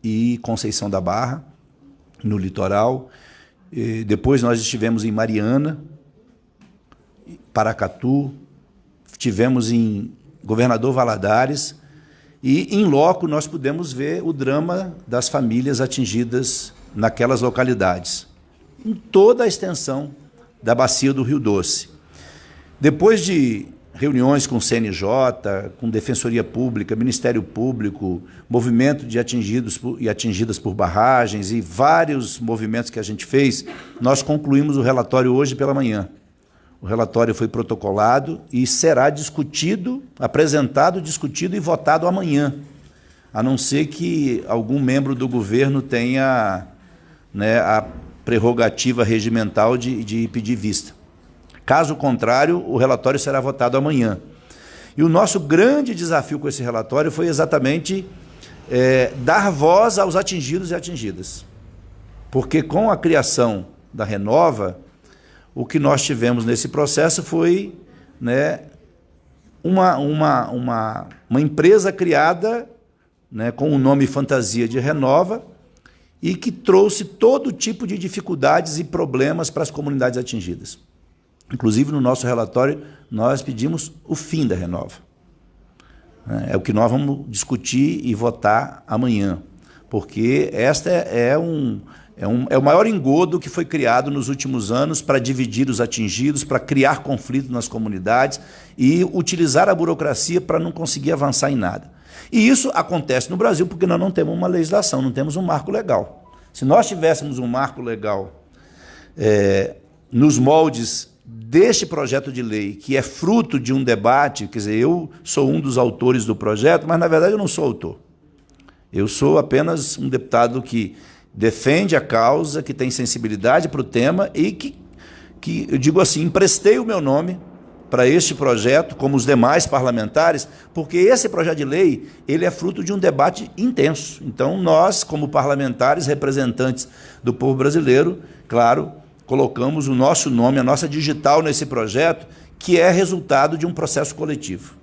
e Conceição da Barra, no litoral. Depois nós estivemos em Mariana, Paracatu, estivemos em Governador Valadares e, em loco, nós pudemos ver o drama das famílias atingidas naquelas localidades, em toda a extensão da bacia do Rio Doce. Depois de reuniões com o CNJ, com Defensoria Pública, Ministério Público, movimento de atingidos e atingidas por barragens e vários movimentos que a gente fez, nós concluímos o relatório hoje pela manhã. O relatório foi protocolado e será discutido, apresentado, discutido e votado amanhã, a não ser que algum membro do governo tenha a prerrogativa regimental de pedir vista. Caso contrário, o relatório será votado amanhã. E o nosso grande desafio com esse relatório foi exatamente dar voz aos atingidos e atingidas. Porque com a criação da Renova, o que nós tivemos nesse processo foi uma empresa criada com o nome fantasia de Renova e que trouxe todo tipo de dificuldades e problemas para as comunidades atingidas. Inclusive, no nosso relatório, nós pedimos o fim da Renova. É o que nós vamos discutir e votar amanhã, porque esta é o maior engodo que foi criado nos últimos anos para dividir os atingidos, para criar conflito nas comunidades e utilizar a burocracia para não conseguir avançar em nada. E isso acontece no Brasil porque nós não temos uma legislação, não temos um marco legal. Se nós tivéssemos um marco legal nos moldes deste projeto de lei, que é fruto de um debate, quer dizer, eu sou um dos autores do projeto, mas, na verdade, eu não sou autor. Eu sou apenas um deputado que defende a causa, que tem sensibilidade para o tema e que eu digo assim, emprestei o meu nome para este projeto, como os demais parlamentares, porque esse projeto de lei ele é fruto de um debate intenso. Então, nós, como parlamentares, representantes do povo brasileiro, claro, colocamos o nosso nome, a nossa digital nesse projeto, que é resultado de um processo coletivo.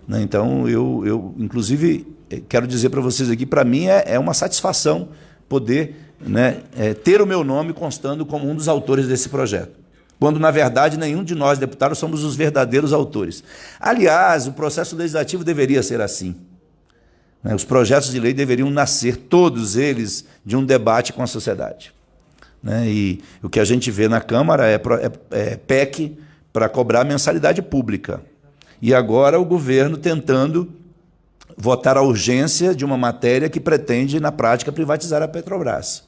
Então, eu inclusive, quero dizer para vocês aqui, para mim é uma satisfação poder ter o meu nome constando como um dos autores desse projeto, quando, na verdade, nenhum de nós, deputados, somos os verdadeiros autores. Aliás, o processo legislativo deveria ser assim. Os projetos de lei deveriam nascer, todos eles, de um debate com a sociedade. E o que a gente vê na Câmara é PEC para cobrar mensalidade pública. E agora o governo tentando votar a urgência de uma matéria que pretende, na prática, privatizar a Petrobras.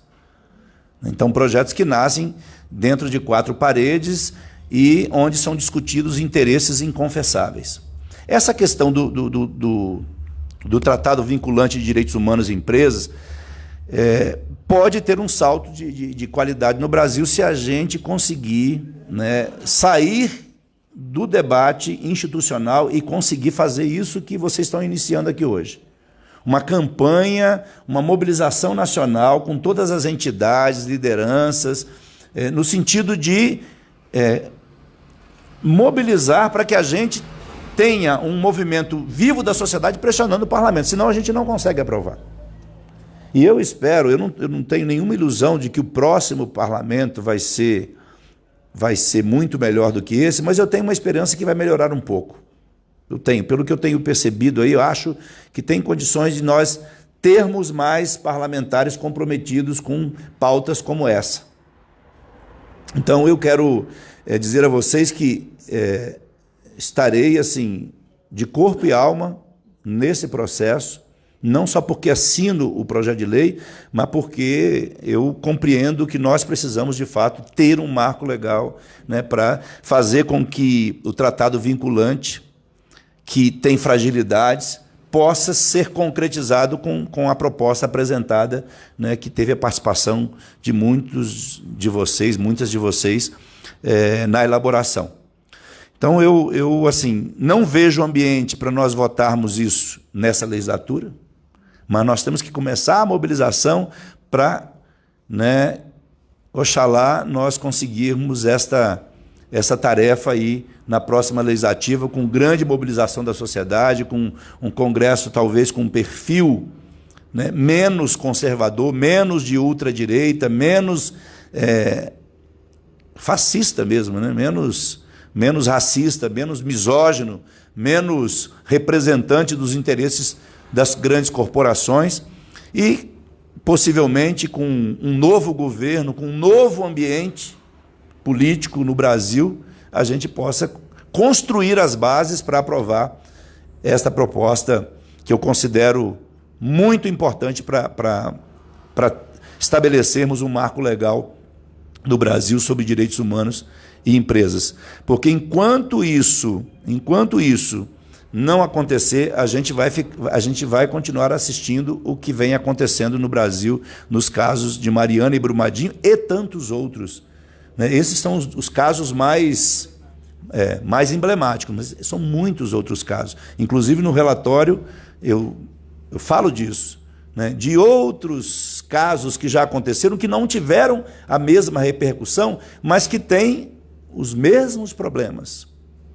Então, projetos que nascem dentro de 4 paredes e onde são discutidos interesses inconfessáveis. Essa questão do do Tratado Vinculante de Direitos Humanos e Empresas, pode ter um salto de qualidade no Brasil se a gente conseguir, né, sair do debate institucional e conseguir fazer isso que vocês estão iniciando aqui hoje. Uma campanha, uma mobilização nacional com todas as entidades, lideranças, no sentido de mobilizar para que a gente tenha um movimento vivo da sociedade pressionando o parlamento, senão a gente não consegue aprovar. E eu espero, eu não tenho nenhuma ilusão de que o próximo parlamento vai ser muito melhor do que esse, mas eu tenho uma esperança que vai melhorar um pouco. Eu tenho, pelo que eu tenho percebido aí, eu acho que tem condições de nós termos mais parlamentares comprometidos com pautas como essa. Então eu quero dizer a vocês que estarei assim de corpo e alma nesse processo, não só porque assino o projeto de lei, mas porque eu compreendo que nós precisamos, de fato, ter um marco legal, né, para fazer com que o tratado vinculante, que tem fragilidades, possa ser concretizado com a proposta apresentada, né, que teve a participação de muitas de vocês, na elaboração. Então, eu assim, não vejo ambiente para nós votarmos isso nessa legislatura, mas nós temos que começar a mobilização para, né, oxalá nós conseguirmos essa tarefa aí na próxima legislativa, com grande mobilização da sociedade, com um Congresso talvez com um perfil, né, menos conservador, menos de ultradireita, menos fascista mesmo, né, menos racista, menos misógino, menos representante dos interesses das grandes corporações e, possivelmente, com um novo governo, com um novo ambiente político no Brasil, a gente possa construir as bases para aprovar esta proposta que eu considero muito importante para estabelecermos um marco legal do Brasil sobre direitos humanos e empresas. Porque enquanto isso não acontecer, a gente vai continuar assistindo o que vem acontecendo no Brasil, nos casos de Mariana e Brumadinho e tantos outros. Né? Esses são os casos mais emblemáticos, mas são muitos outros casos. Inclusive, no relatório, eu falo disso, né? De outros casos que já aconteceram, que não tiveram a mesma repercussão, mas que têm os mesmos problemas,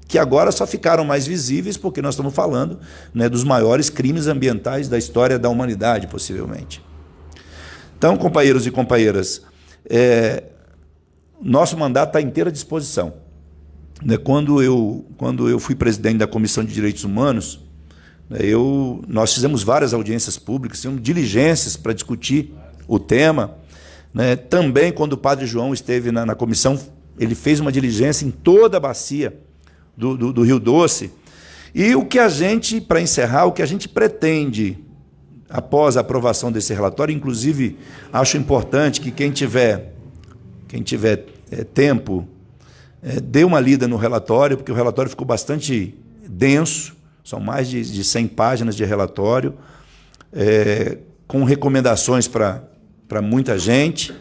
que agora só ficaram mais visíveis porque nós estamos falando, né, dos maiores crimes ambientais da história da humanidade, possivelmente. Então, companheiros e companheiras, nosso mandato está à inteira disposição. Né, quando eu fui presidente da Comissão de Direitos Humanos, né, nós fizemos várias audiências públicas, fizemos diligências para discutir o tema. Né, também, quando o padre João esteve na comissão, ele fez uma diligência em toda a bacia do Rio Doce. E o que a gente, para encerrar, o que a gente pretende, após a aprovação desse relatório, inclusive acho importante que quem tiver tempo, dê uma lida no relatório, porque o relatório ficou bastante denso, são mais de 100 páginas de relatório, com recomendações para muita gente.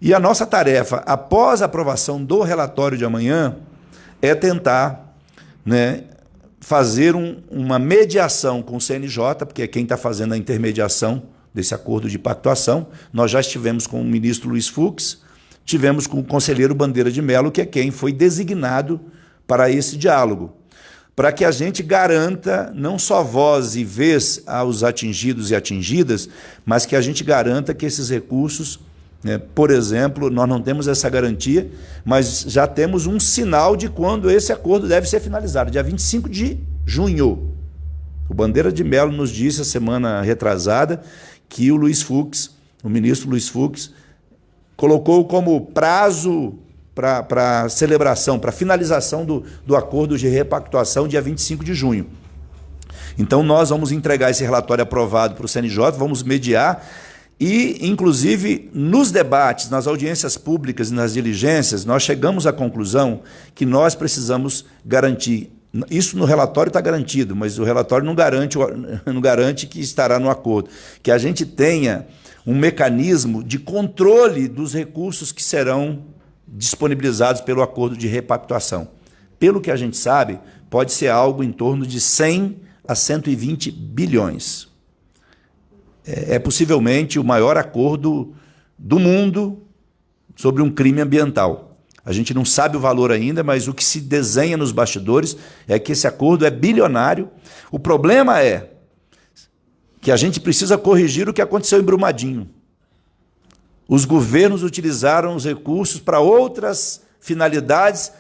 E a nossa tarefa, após a aprovação do relatório de amanhã, é tentar, né, fazer uma mediação com o CNJ, porque é quem está fazendo a intermediação desse acordo de pactuação. Nós já estivemos com o ministro Luiz Fux, tivemos com o conselheiro Bandeira de Mello, que é quem foi designado para esse diálogo, para que a gente garanta não só voz e vez aos atingidos e atingidas, mas que a gente garanta que esses recursos, por exemplo, nós não temos essa garantia, mas já temos um sinal de quando esse acordo deve ser finalizado, dia 25 de junho. O Bandeira de Mello nos disse a semana retrasada que o ministro Luiz Fux, colocou como prazo para celebração, para finalização do acordo de repactuação, dia 25 de junho. Então, nós vamos entregar esse relatório aprovado para o CNJ, vamos mediar. E, inclusive, nos debates, nas audiências públicas e nas diligências, nós chegamos à conclusão que nós precisamos garantir Isso no relatório está garantido, mas o relatório não garante que estará no acordo. Que a gente tenha um mecanismo de controle dos recursos que serão disponibilizados pelo acordo de repactuação. Pelo que a gente sabe, pode ser algo em torno de 100 a 120 bilhões. É possivelmente o maior acordo do mundo sobre um crime ambiental. A gente não sabe o valor ainda, mas o que se desenha nos bastidores é que esse acordo é bilionário. O problema é que a gente precisa corrigir o que aconteceu em Brumadinho. Os governos utilizaram os recursos para outras finalidades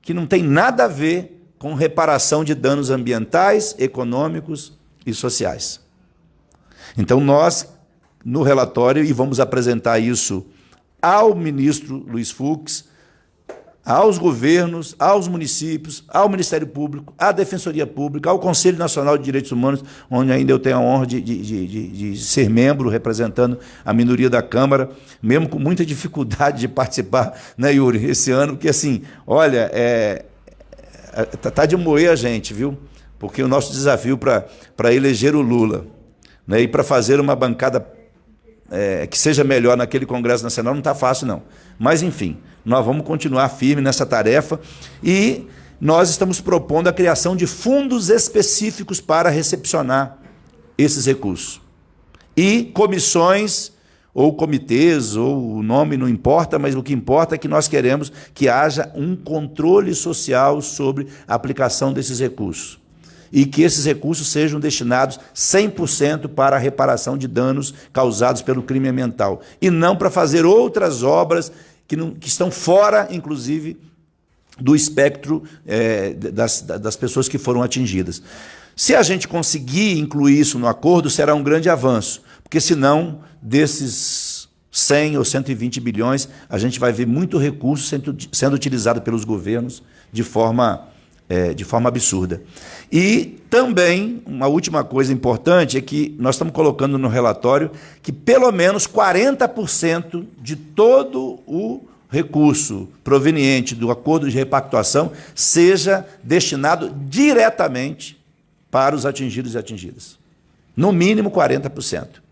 que não tem nada a ver com reparação de danos ambientais, econômicos e sociais. Então nós, no relatório, e vamos apresentar isso ao ministro Luiz Fux, aos governos, aos municípios, ao Ministério Público, à Defensoria Pública, ao Conselho Nacional de Direitos Humanos, onde ainda eu tenho a honra de ser membro, representando a minoria da Câmara, mesmo com muita dificuldade de participar, né, Yuri, esse ano, porque assim, olha, tá de moer a gente, viu? Porque o nosso desafio para eleger o Lula, né, e para fazer uma bancada que seja melhor naquele Congresso Nacional não está fácil, não. Mas, enfim, nós vamos continuar firme nessa tarefa e nós estamos propondo a criação de fundos específicos para recepcionar esses recursos. E comissões, ou comitês, ou o nome não importa, mas o que importa é que nós queremos que haja um controle social sobre a aplicação desses recursos. E que esses recursos sejam destinados 100% para a reparação de danos causados pelo crime ambiental, e não para fazer outras obras que estão fora, inclusive, do espectro das pessoas que foram atingidas. Se a gente conseguir incluir isso no acordo, será um grande avanço, porque senão, desses 100 ou 120 bilhões, a gente vai ver muito recurso sendo utilizado pelos governos de forma absurda. E também, uma última coisa importante é que nós estamos colocando no relatório que pelo menos 40% de todo o recurso proveniente do acordo de repactuação seja destinado diretamente para os atingidos e atingidas. No mínimo 40%.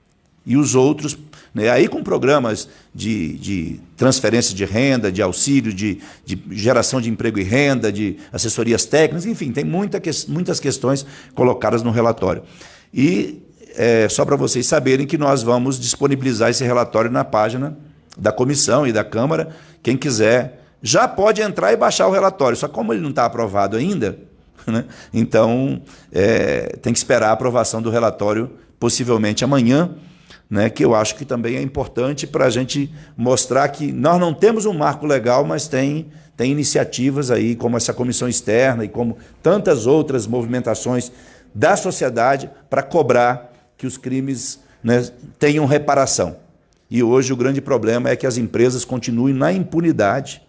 E os outros, né, aí com programas de transferência de renda, de auxílio, de geração de emprego e renda, de assessorias técnicas, enfim, tem muitas questões colocadas no relatório. E só para vocês saberem que nós vamos disponibilizar esse relatório na página da comissão e da Câmara. Quem quiser já pode entrar e baixar o relatório, só como ele não está aprovado ainda, né, então tem que esperar a aprovação do relatório, possivelmente amanhã, né, que eu acho que também é importante para a gente mostrar que nós não temos um marco legal, mas tem iniciativas aí, como essa comissão externa e como tantas outras movimentações da sociedade para cobrar que os crimes, né, tenham reparação. E hoje o grande problema é que as empresas continuem na impunidade,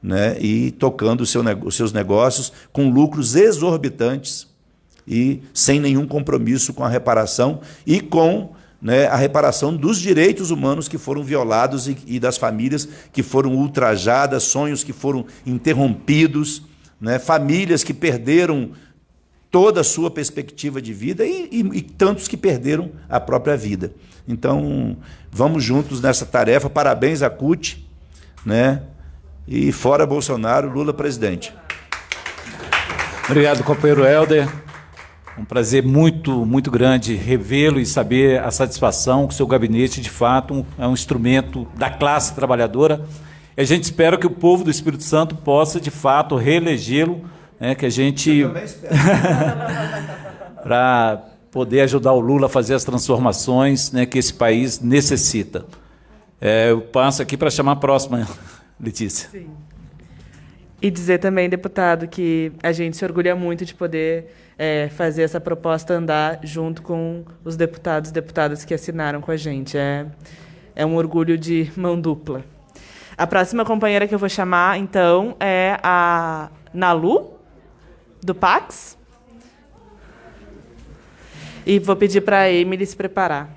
né, e tocando os seus negócios com lucros exorbitantes e sem nenhum compromisso com a reparação e com, né, a reparação dos direitos humanos que foram violados e das famílias que foram ultrajadas, sonhos que foram interrompidos, né, famílias que perderam toda a sua perspectiva de vida e tantos que perderam a própria vida. Então, vamos juntos nessa tarefa. Parabéns à CUT, né, e fora Bolsonaro, Lula presidente. Obrigado, companheiro Helder. Um prazer muito, muito grande revê-lo e saber a satisfação que o seu gabinete, de fato, é um instrumento da classe trabalhadora. E a gente espera que o povo do Espírito Santo possa, de fato, reelegê-lo, né, que a gente... Eu também espero. Para poder ajudar o Lula a fazer as transformações, né, que esse país necessita. Eu passo aqui para chamar a próxima, Letícia. Sim. E dizer também, deputado, que a gente se orgulha muito de poder fazer essa proposta andar junto com os deputados e deputadas que assinaram com a gente. É um orgulho de mão dupla. A próxima companheira que eu vou chamar, então, é a Nalu, do Pax. E vou pedir para a Emily se preparar.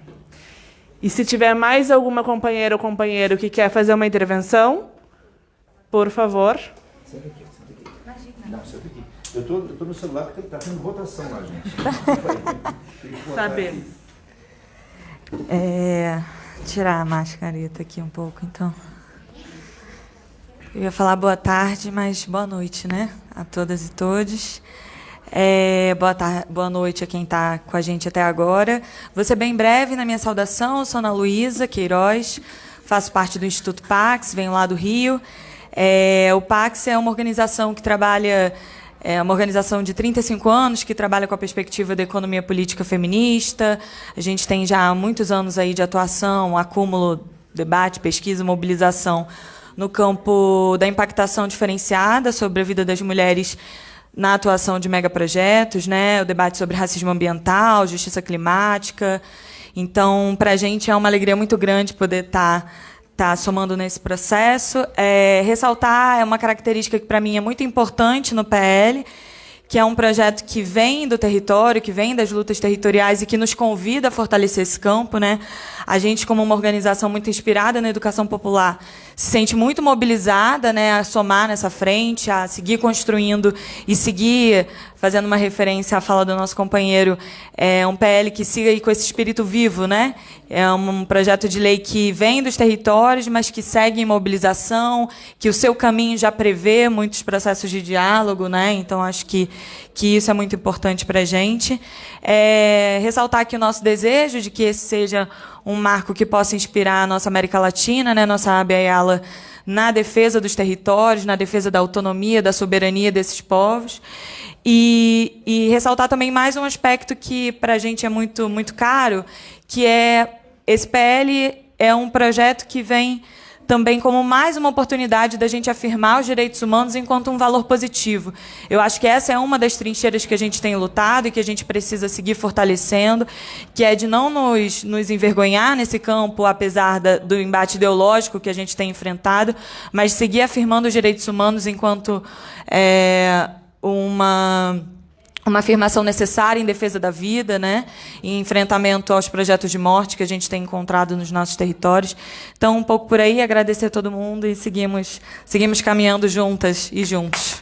E se tiver mais alguma companheira ou companheiro que quer fazer uma intervenção, por favor. Senta aqui. Não, senta aqui. Eu tô no celular porque tá tendo votação lá, gente. Sabemos. Tirar a mascareta aqui um pouco, então. Eu ia falar boa tarde, mas boa noite, né? A todas e todos. Boa noite a quem está com a gente até agora. Vou ser bem breve na minha saudação. Eu sou Ana Luísa Queiroz, faço parte do Instituto Pax, venho lá do Rio. O Pax é uma organização que trabalha... É uma organização de 35 anos que trabalha com a perspectiva da economia política feminista. A gente tem já muitos anos aí de atuação, acúmulo, debate, pesquisa, mobilização no campo da impactação diferenciada sobre a vida das mulheres na atuação de megaprojetos, né? O debate sobre racismo ambiental, justiça climática. Então, para a gente é uma alegria muito grande poder estar somando nesse processo. Ressaltar uma característica que, para mim, é muito importante no PL, que é um projeto que vem do território, que vem das lutas territoriais e que nos convida a fortalecer esse campo, né? A gente, como uma organização muito inspirada na educação popular, se sente muito mobilizada, né, a somar nessa frente, a seguir construindo e seguir fazendo uma referência à fala do nosso companheiro, um PL que siga aí com esse espírito vivo, né? É um projeto de lei que vem dos territórios, mas que segue em mobilização, que o seu caminho já prevê muitos processos de diálogo, né? Então, acho que isso é muito importante para a gente. Ressaltar aqui o nosso desejo de que esse seja um marco que possa inspirar a nossa América Latina, né? Nossa ABA-EALA, na defesa dos territórios, na defesa da autonomia, da soberania desses povos. E ressaltar também mais um aspecto que para a gente é muito, muito caro, que é esse PL é um projeto que vem também como mais uma oportunidade da gente afirmar os direitos humanos enquanto um valor positivo. Eu acho que essa é uma das trincheiras que a gente tem lutado e que a gente precisa seguir fortalecendo, que é de não nos envergonhar nesse campo, apesar do embate ideológico que a gente tem enfrentado, mas seguir afirmando os direitos humanos enquanto uma afirmação necessária em defesa da vida, né? Em enfrentamento aos projetos de morte que a gente tem encontrado nos nossos territórios. Então, um pouco por aí, agradecer a todo mundo e seguimos caminhando juntas e juntos.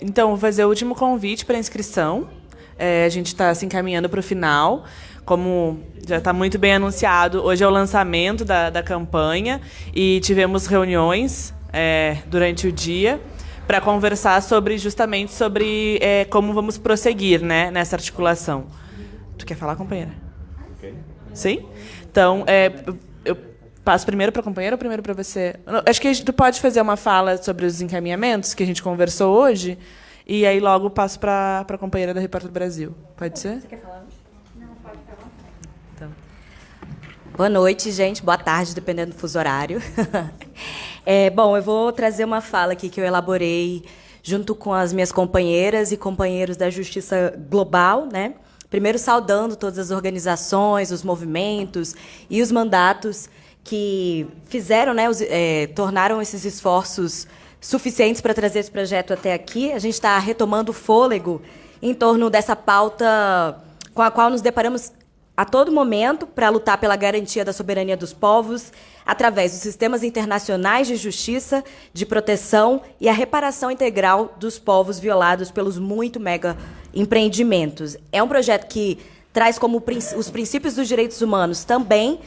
Então, vou fazer o último convite para inscrição. A gente está se encaminhando para o final. Como já está muito bem anunciado, hoje é o lançamento da campanha e tivemos reuniões durante o dia para conversar justamente sobre como vamos prosseguir, né, nessa articulação. Tu quer falar, companheira? Okay. Sim? Então, eu passo primeiro para a companheira ou primeiro para você? Acho que tu pode fazer uma fala sobre os encaminhamentos que a gente conversou hoje e aí logo passo para a companheira da Repórter do Brasil. Pode ser? Você quer falar? Boa noite, gente. Boa tarde, dependendo do fuso horário. Bom, eu vou trazer uma fala aqui que eu elaborei junto com as minhas companheiras e companheiros da Justiça Global, né? Primeiro, saudando todas as organizações, os movimentos e os mandatos que fizeram, né, tornaram esses esforços suficientes para trazer esse projeto até aqui. A gente está retomando o fôlego em torno dessa pauta com a qual nos deparamos a todo momento para lutar pela garantia da soberania dos povos através dos sistemas internacionais de justiça, de proteção e a reparação integral dos povos violados pelos muito mega empreendimentos. É um projeto que traz como os princípios dos direitos humanos também,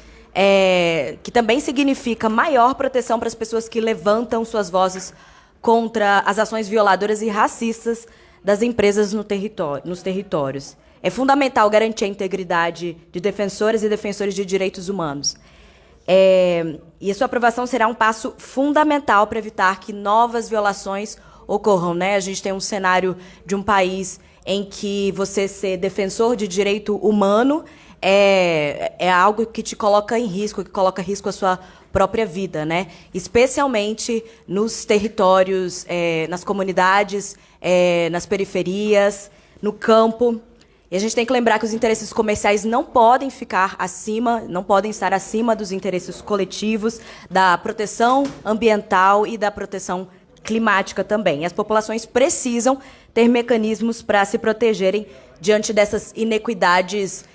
que também significa maior proteção para as pessoas que levantam suas vozes contra as ações violadoras e racistas das empresas nos territórios. É fundamental garantir a integridade de defensoras e defensores de direitos humanos. E a sua aprovação será um passo fundamental para evitar que novas violações ocorram, né? A gente tem um cenário de um país em que você ser defensor de direito humano é algo que te coloca em risco, que coloca em risco a sua própria vida, né? Especialmente nos territórios, nas comunidades, nas periferias, no campo. E a gente tem que lembrar que os interesses comerciais não podem estar acima dos interesses coletivos, da proteção ambiental e da proteção climática também. E as populações precisam ter mecanismos para se protegerem diante dessas inequidades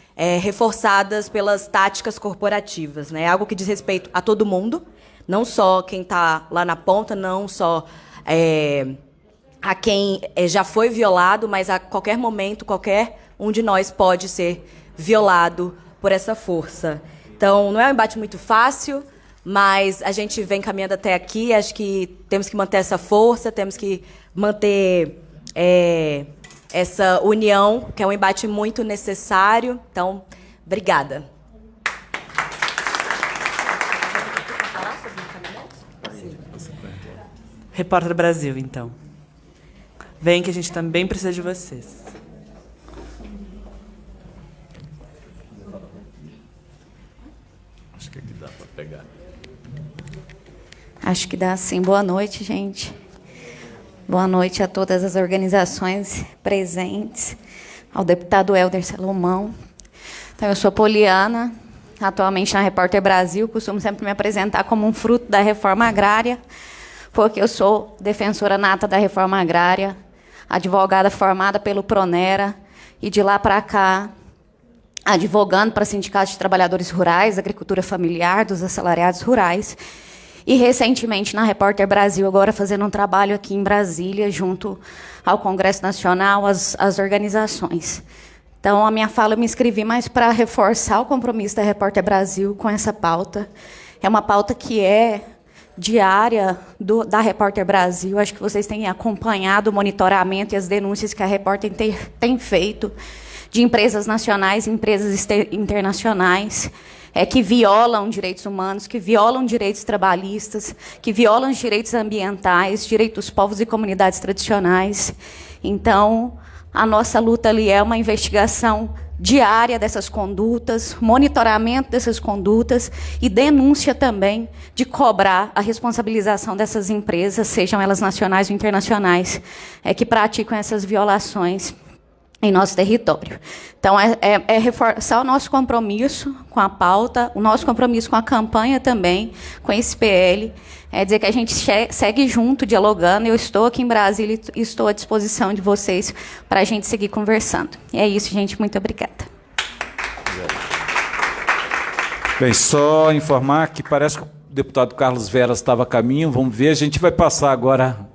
reforçadas pelas táticas corporativas, né? Algo que diz respeito a todo mundo, não só quem está lá na ponta, não só a quem já foi violado, mas a qualquer momento, qualquer um de nós pode ser violado por essa força. Então, não é um embate muito fácil, mas a gente vem caminhando até aqui. Acho que temos que manter essa força, temos que manter essa união, que é um embate muito necessário. Então, obrigada. Repórter Brasil, então. Vem que a gente também precisa de vocês. Acho que aqui dá para pegar. Acho que dá sim. Boa noite, gente. Boa noite a todas as organizações presentes, ao deputado Helder Salomão. Então, eu sou Poliana, atualmente na Repórter Brasil, costumo sempre me apresentar como um fruto da reforma agrária, porque eu sou defensora nata da reforma agrária, advogada formada pelo Pronera, e de lá para cá, advogando para sindicatos de trabalhadores rurais, agricultura familiar, dos assalariados rurais, e recentemente na Repórter Brasil, agora fazendo um trabalho aqui em Brasília, junto ao Congresso Nacional, as organizações. Então, a minha fala eu me inscrevi mais para reforçar o compromisso da Repórter Brasil com essa pauta. É uma pauta que é diária da Repórter Brasil. Acho que vocês têm acompanhado o monitoramento e as denúncias que a Repórter tem feito de empresas nacionais e empresas internacionais que violam direitos humanos, que violam direitos trabalhistas, que violam os direitos ambientais, direitos dos povos e comunidades tradicionais. Então, a nossa luta ali é uma investigação diária dessas condutas, monitoramento dessas condutas e denúncia também de cobrar a responsabilização dessas empresas, sejam elas nacionais ou internacionais, que praticam essas violações em nosso território. Então, é reforçar o nosso compromisso com a pauta, o nosso compromisso com a campanha também, com esse PL, é dizer que a gente segue junto, dialogando. Eu estou aqui em Brasília e estou à disposição de vocês para a gente seguir conversando. E é isso, gente. Muito obrigada. Bem, só informar que parece que o deputado Carlos Veras estava a caminho. Vamos ver, a gente vai passar agora.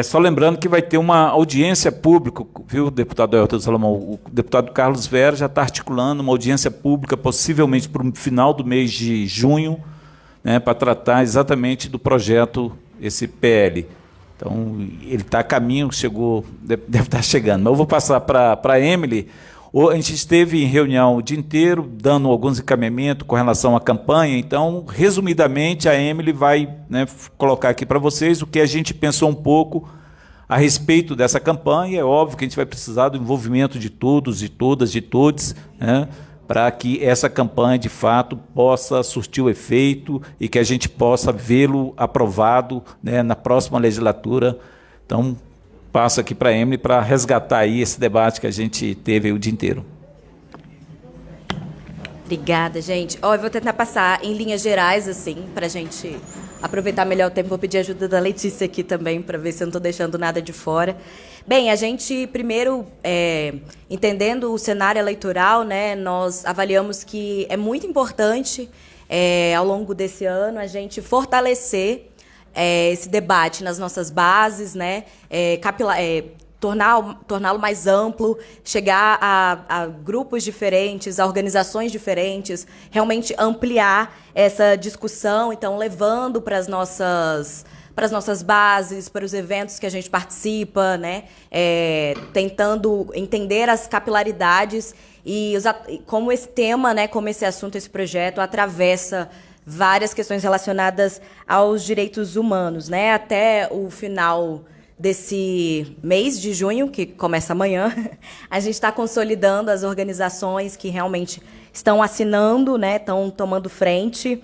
Só lembrando que vai ter uma audiência pública, viu, deputado Helder Salomão? O deputado Carlos Veras já está articulando uma audiência pública, possivelmente para o final do mês de junho, né, para tratar exatamente do projeto, esse PL. Então, ele está a caminho, chegou, deve estar chegando. Mas eu vou passar para a Emily. A gente esteve em reunião o dia inteiro, dando alguns encaminhamentos com relação à campanha. Então, resumidamente, a Emily vai, né, colocar aqui para vocês o que a gente pensou um pouco a respeito dessa campanha. É óbvio que a gente vai precisar do envolvimento de todos, de todas, de todos, né, para que essa campanha, de fato, possa surtir o efeito e que a gente possa vê-lo aprovado, né, na próxima legislatura. Então, passo aqui para a Emily para resgatar aí esse debate que a gente teve aí o dia inteiro. Obrigada, gente. Eu vou tentar passar em linhas gerais, assim, para a gente aproveitar melhor o tempo. Vou pedir ajuda da Letícia aqui também, para ver se eu não estou deixando nada de fora. Bem, a gente, primeiro, entendendo o cenário eleitoral, né, nós avaliamos que é muito importante, ao longo desse ano, a gente fortalecer esse debate nas nossas bases, né, torná-lo mais amplo, chegar a grupos diferentes, a organizações diferentes, realmente ampliar essa discussão, então levando para as nossas bases, para os eventos que a gente participa, né, tentando entender as capilaridades e como esse tema, né, como esse assunto, esse projeto atravessa várias questões relacionadas aos direitos humanos, né? Até o final desse mês de junho, que começa amanhã, a gente está consolidando as organizações que realmente estão assinando, né? Estão tomando frente.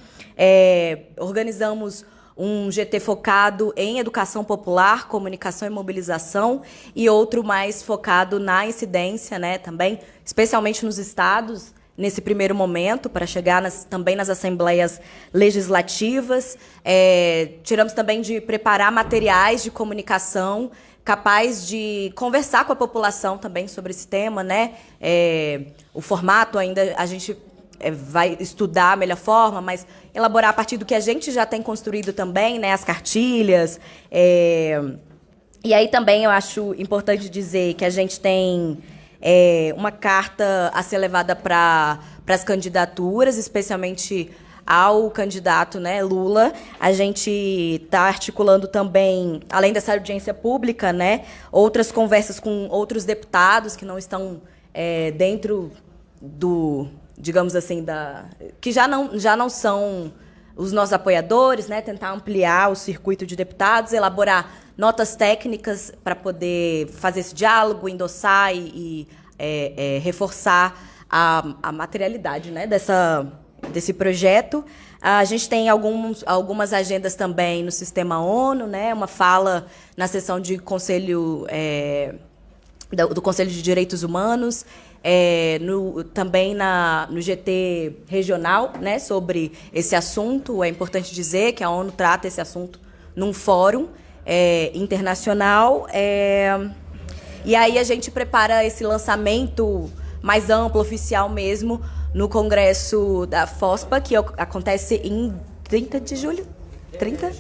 Organizamos um GT focado em educação popular, comunicação e mobilização, e outro mais focado na incidência, né? Também, especialmente nos estados, nesse primeiro momento, para chegar também nas assembleias legislativas. Tiramos também de preparar materiais de comunicação capaz de conversar com a população também sobre esse tema, né? O formato ainda, a gente vai estudar a melhor forma, mas elaborar a partir do que a gente já tem construído também, né, as cartilhas. E aí também eu acho importante dizer que a gente tem uma carta a ser levada para as candidaturas, especialmente ao candidato, né, Lula. A gente está articulando também, além dessa audiência pública, né, outras conversas com outros deputados que não estão dentro do, digamos assim, que já não são os nossos apoiadores, né, tentar ampliar o circuito de deputados, elaborar notas técnicas para poder fazer esse diálogo, endossar e reforçar a materialidade, né, desse projeto. A gente tem algumas agendas também no Sistema ONU, né, uma fala na sessão de conselho, do Conselho de Direitos Humanos, também no GT regional, né, sobre esse assunto. É importante dizer que a ONU trata esse assunto num fórum internacional. E aí a gente prepara esse lançamento mais amplo, oficial mesmo, no Congresso da FOSPA, que acontece em 30 de julho? 30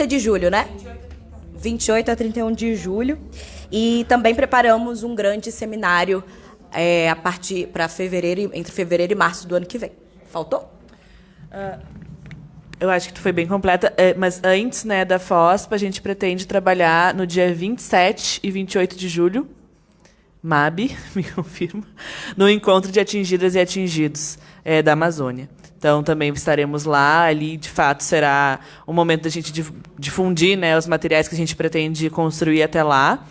de julho, né? 28 a 31 de julho. E também preparamos um grande seminário para entre fevereiro e março do ano que vem. Faltou? Eu acho que tu foi bem completa, mas antes, né, da FOSPA, a gente pretende trabalhar no dia 27 e 28 de julho, MAB, me confirma, no encontro de atingidas e atingidos da Amazônia. Então, também estaremos lá. Ali, de fato, será o momento da gente difundir, né, os materiais que a gente pretende construir até lá.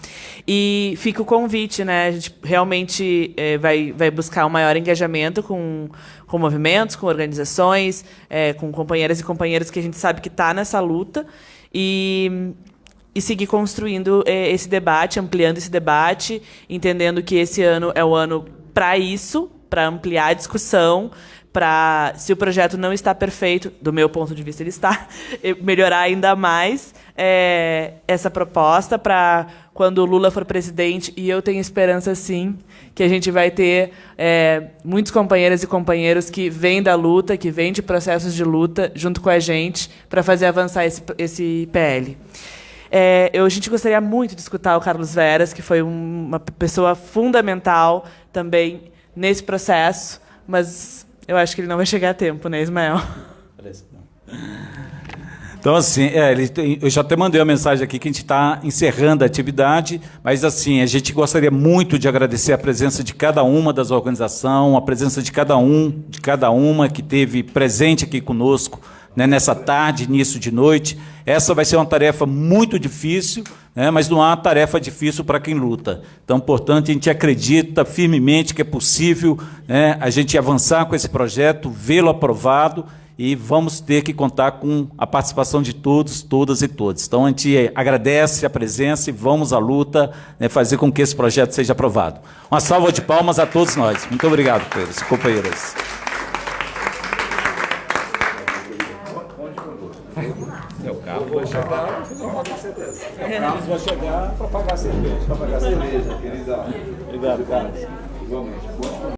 E fica o convite, né? A gente realmente vai buscar um maior engajamento com movimentos, com organizações, com companheiras e companheiros que a gente sabe que está nessa luta. E seguir construindo esse debate, ampliando esse debate, entendendo que esse ano é o ano para isso, para ampliar a discussão, para, se o projeto não está perfeito, do meu ponto de vista ele está, melhorar ainda mais essa proposta para quando o Lula for presidente, e eu tenho esperança, sim, que a gente vai ter muitos companheiras e companheiros que vêm da luta, que vêm de processos de luta, junto com a gente, para fazer avançar esse PL. A gente gostaria muito de escutar o Carlos Veras, que foi uma pessoa fundamental também nesse processo, mas eu acho que ele não vai chegar a tempo, né, Ismael? Parece que não. Então, assim, eu já até mandei uma mensagem aqui que a gente está encerrando a atividade, mas, assim, a gente gostaria muito de agradecer a presença de cada uma das organizações, a presença de cada uma que esteve presente aqui conosco, né, nessa tarde, início de noite. Essa vai ser uma tarefa muito difícil, né, mas não há tarefa difícil para quem luta. Então, portanto, a gente acredita firmemente que é possível, né, a gente avançar com esse projeto, vê-lo aprovado, e vamos ter que contar com a participação de todos, todas e todos. Então, a gente agradece a presença e vamos à luta, né, fazer com que esse projeto seja aprovado. Uma salva de palmas a todos nós. Muito obrigado, companheiras. O Carlos vai chegar, o Carlos vai chegar para pagar cerveja, querida. Obrigado, Carlos. Igualmente.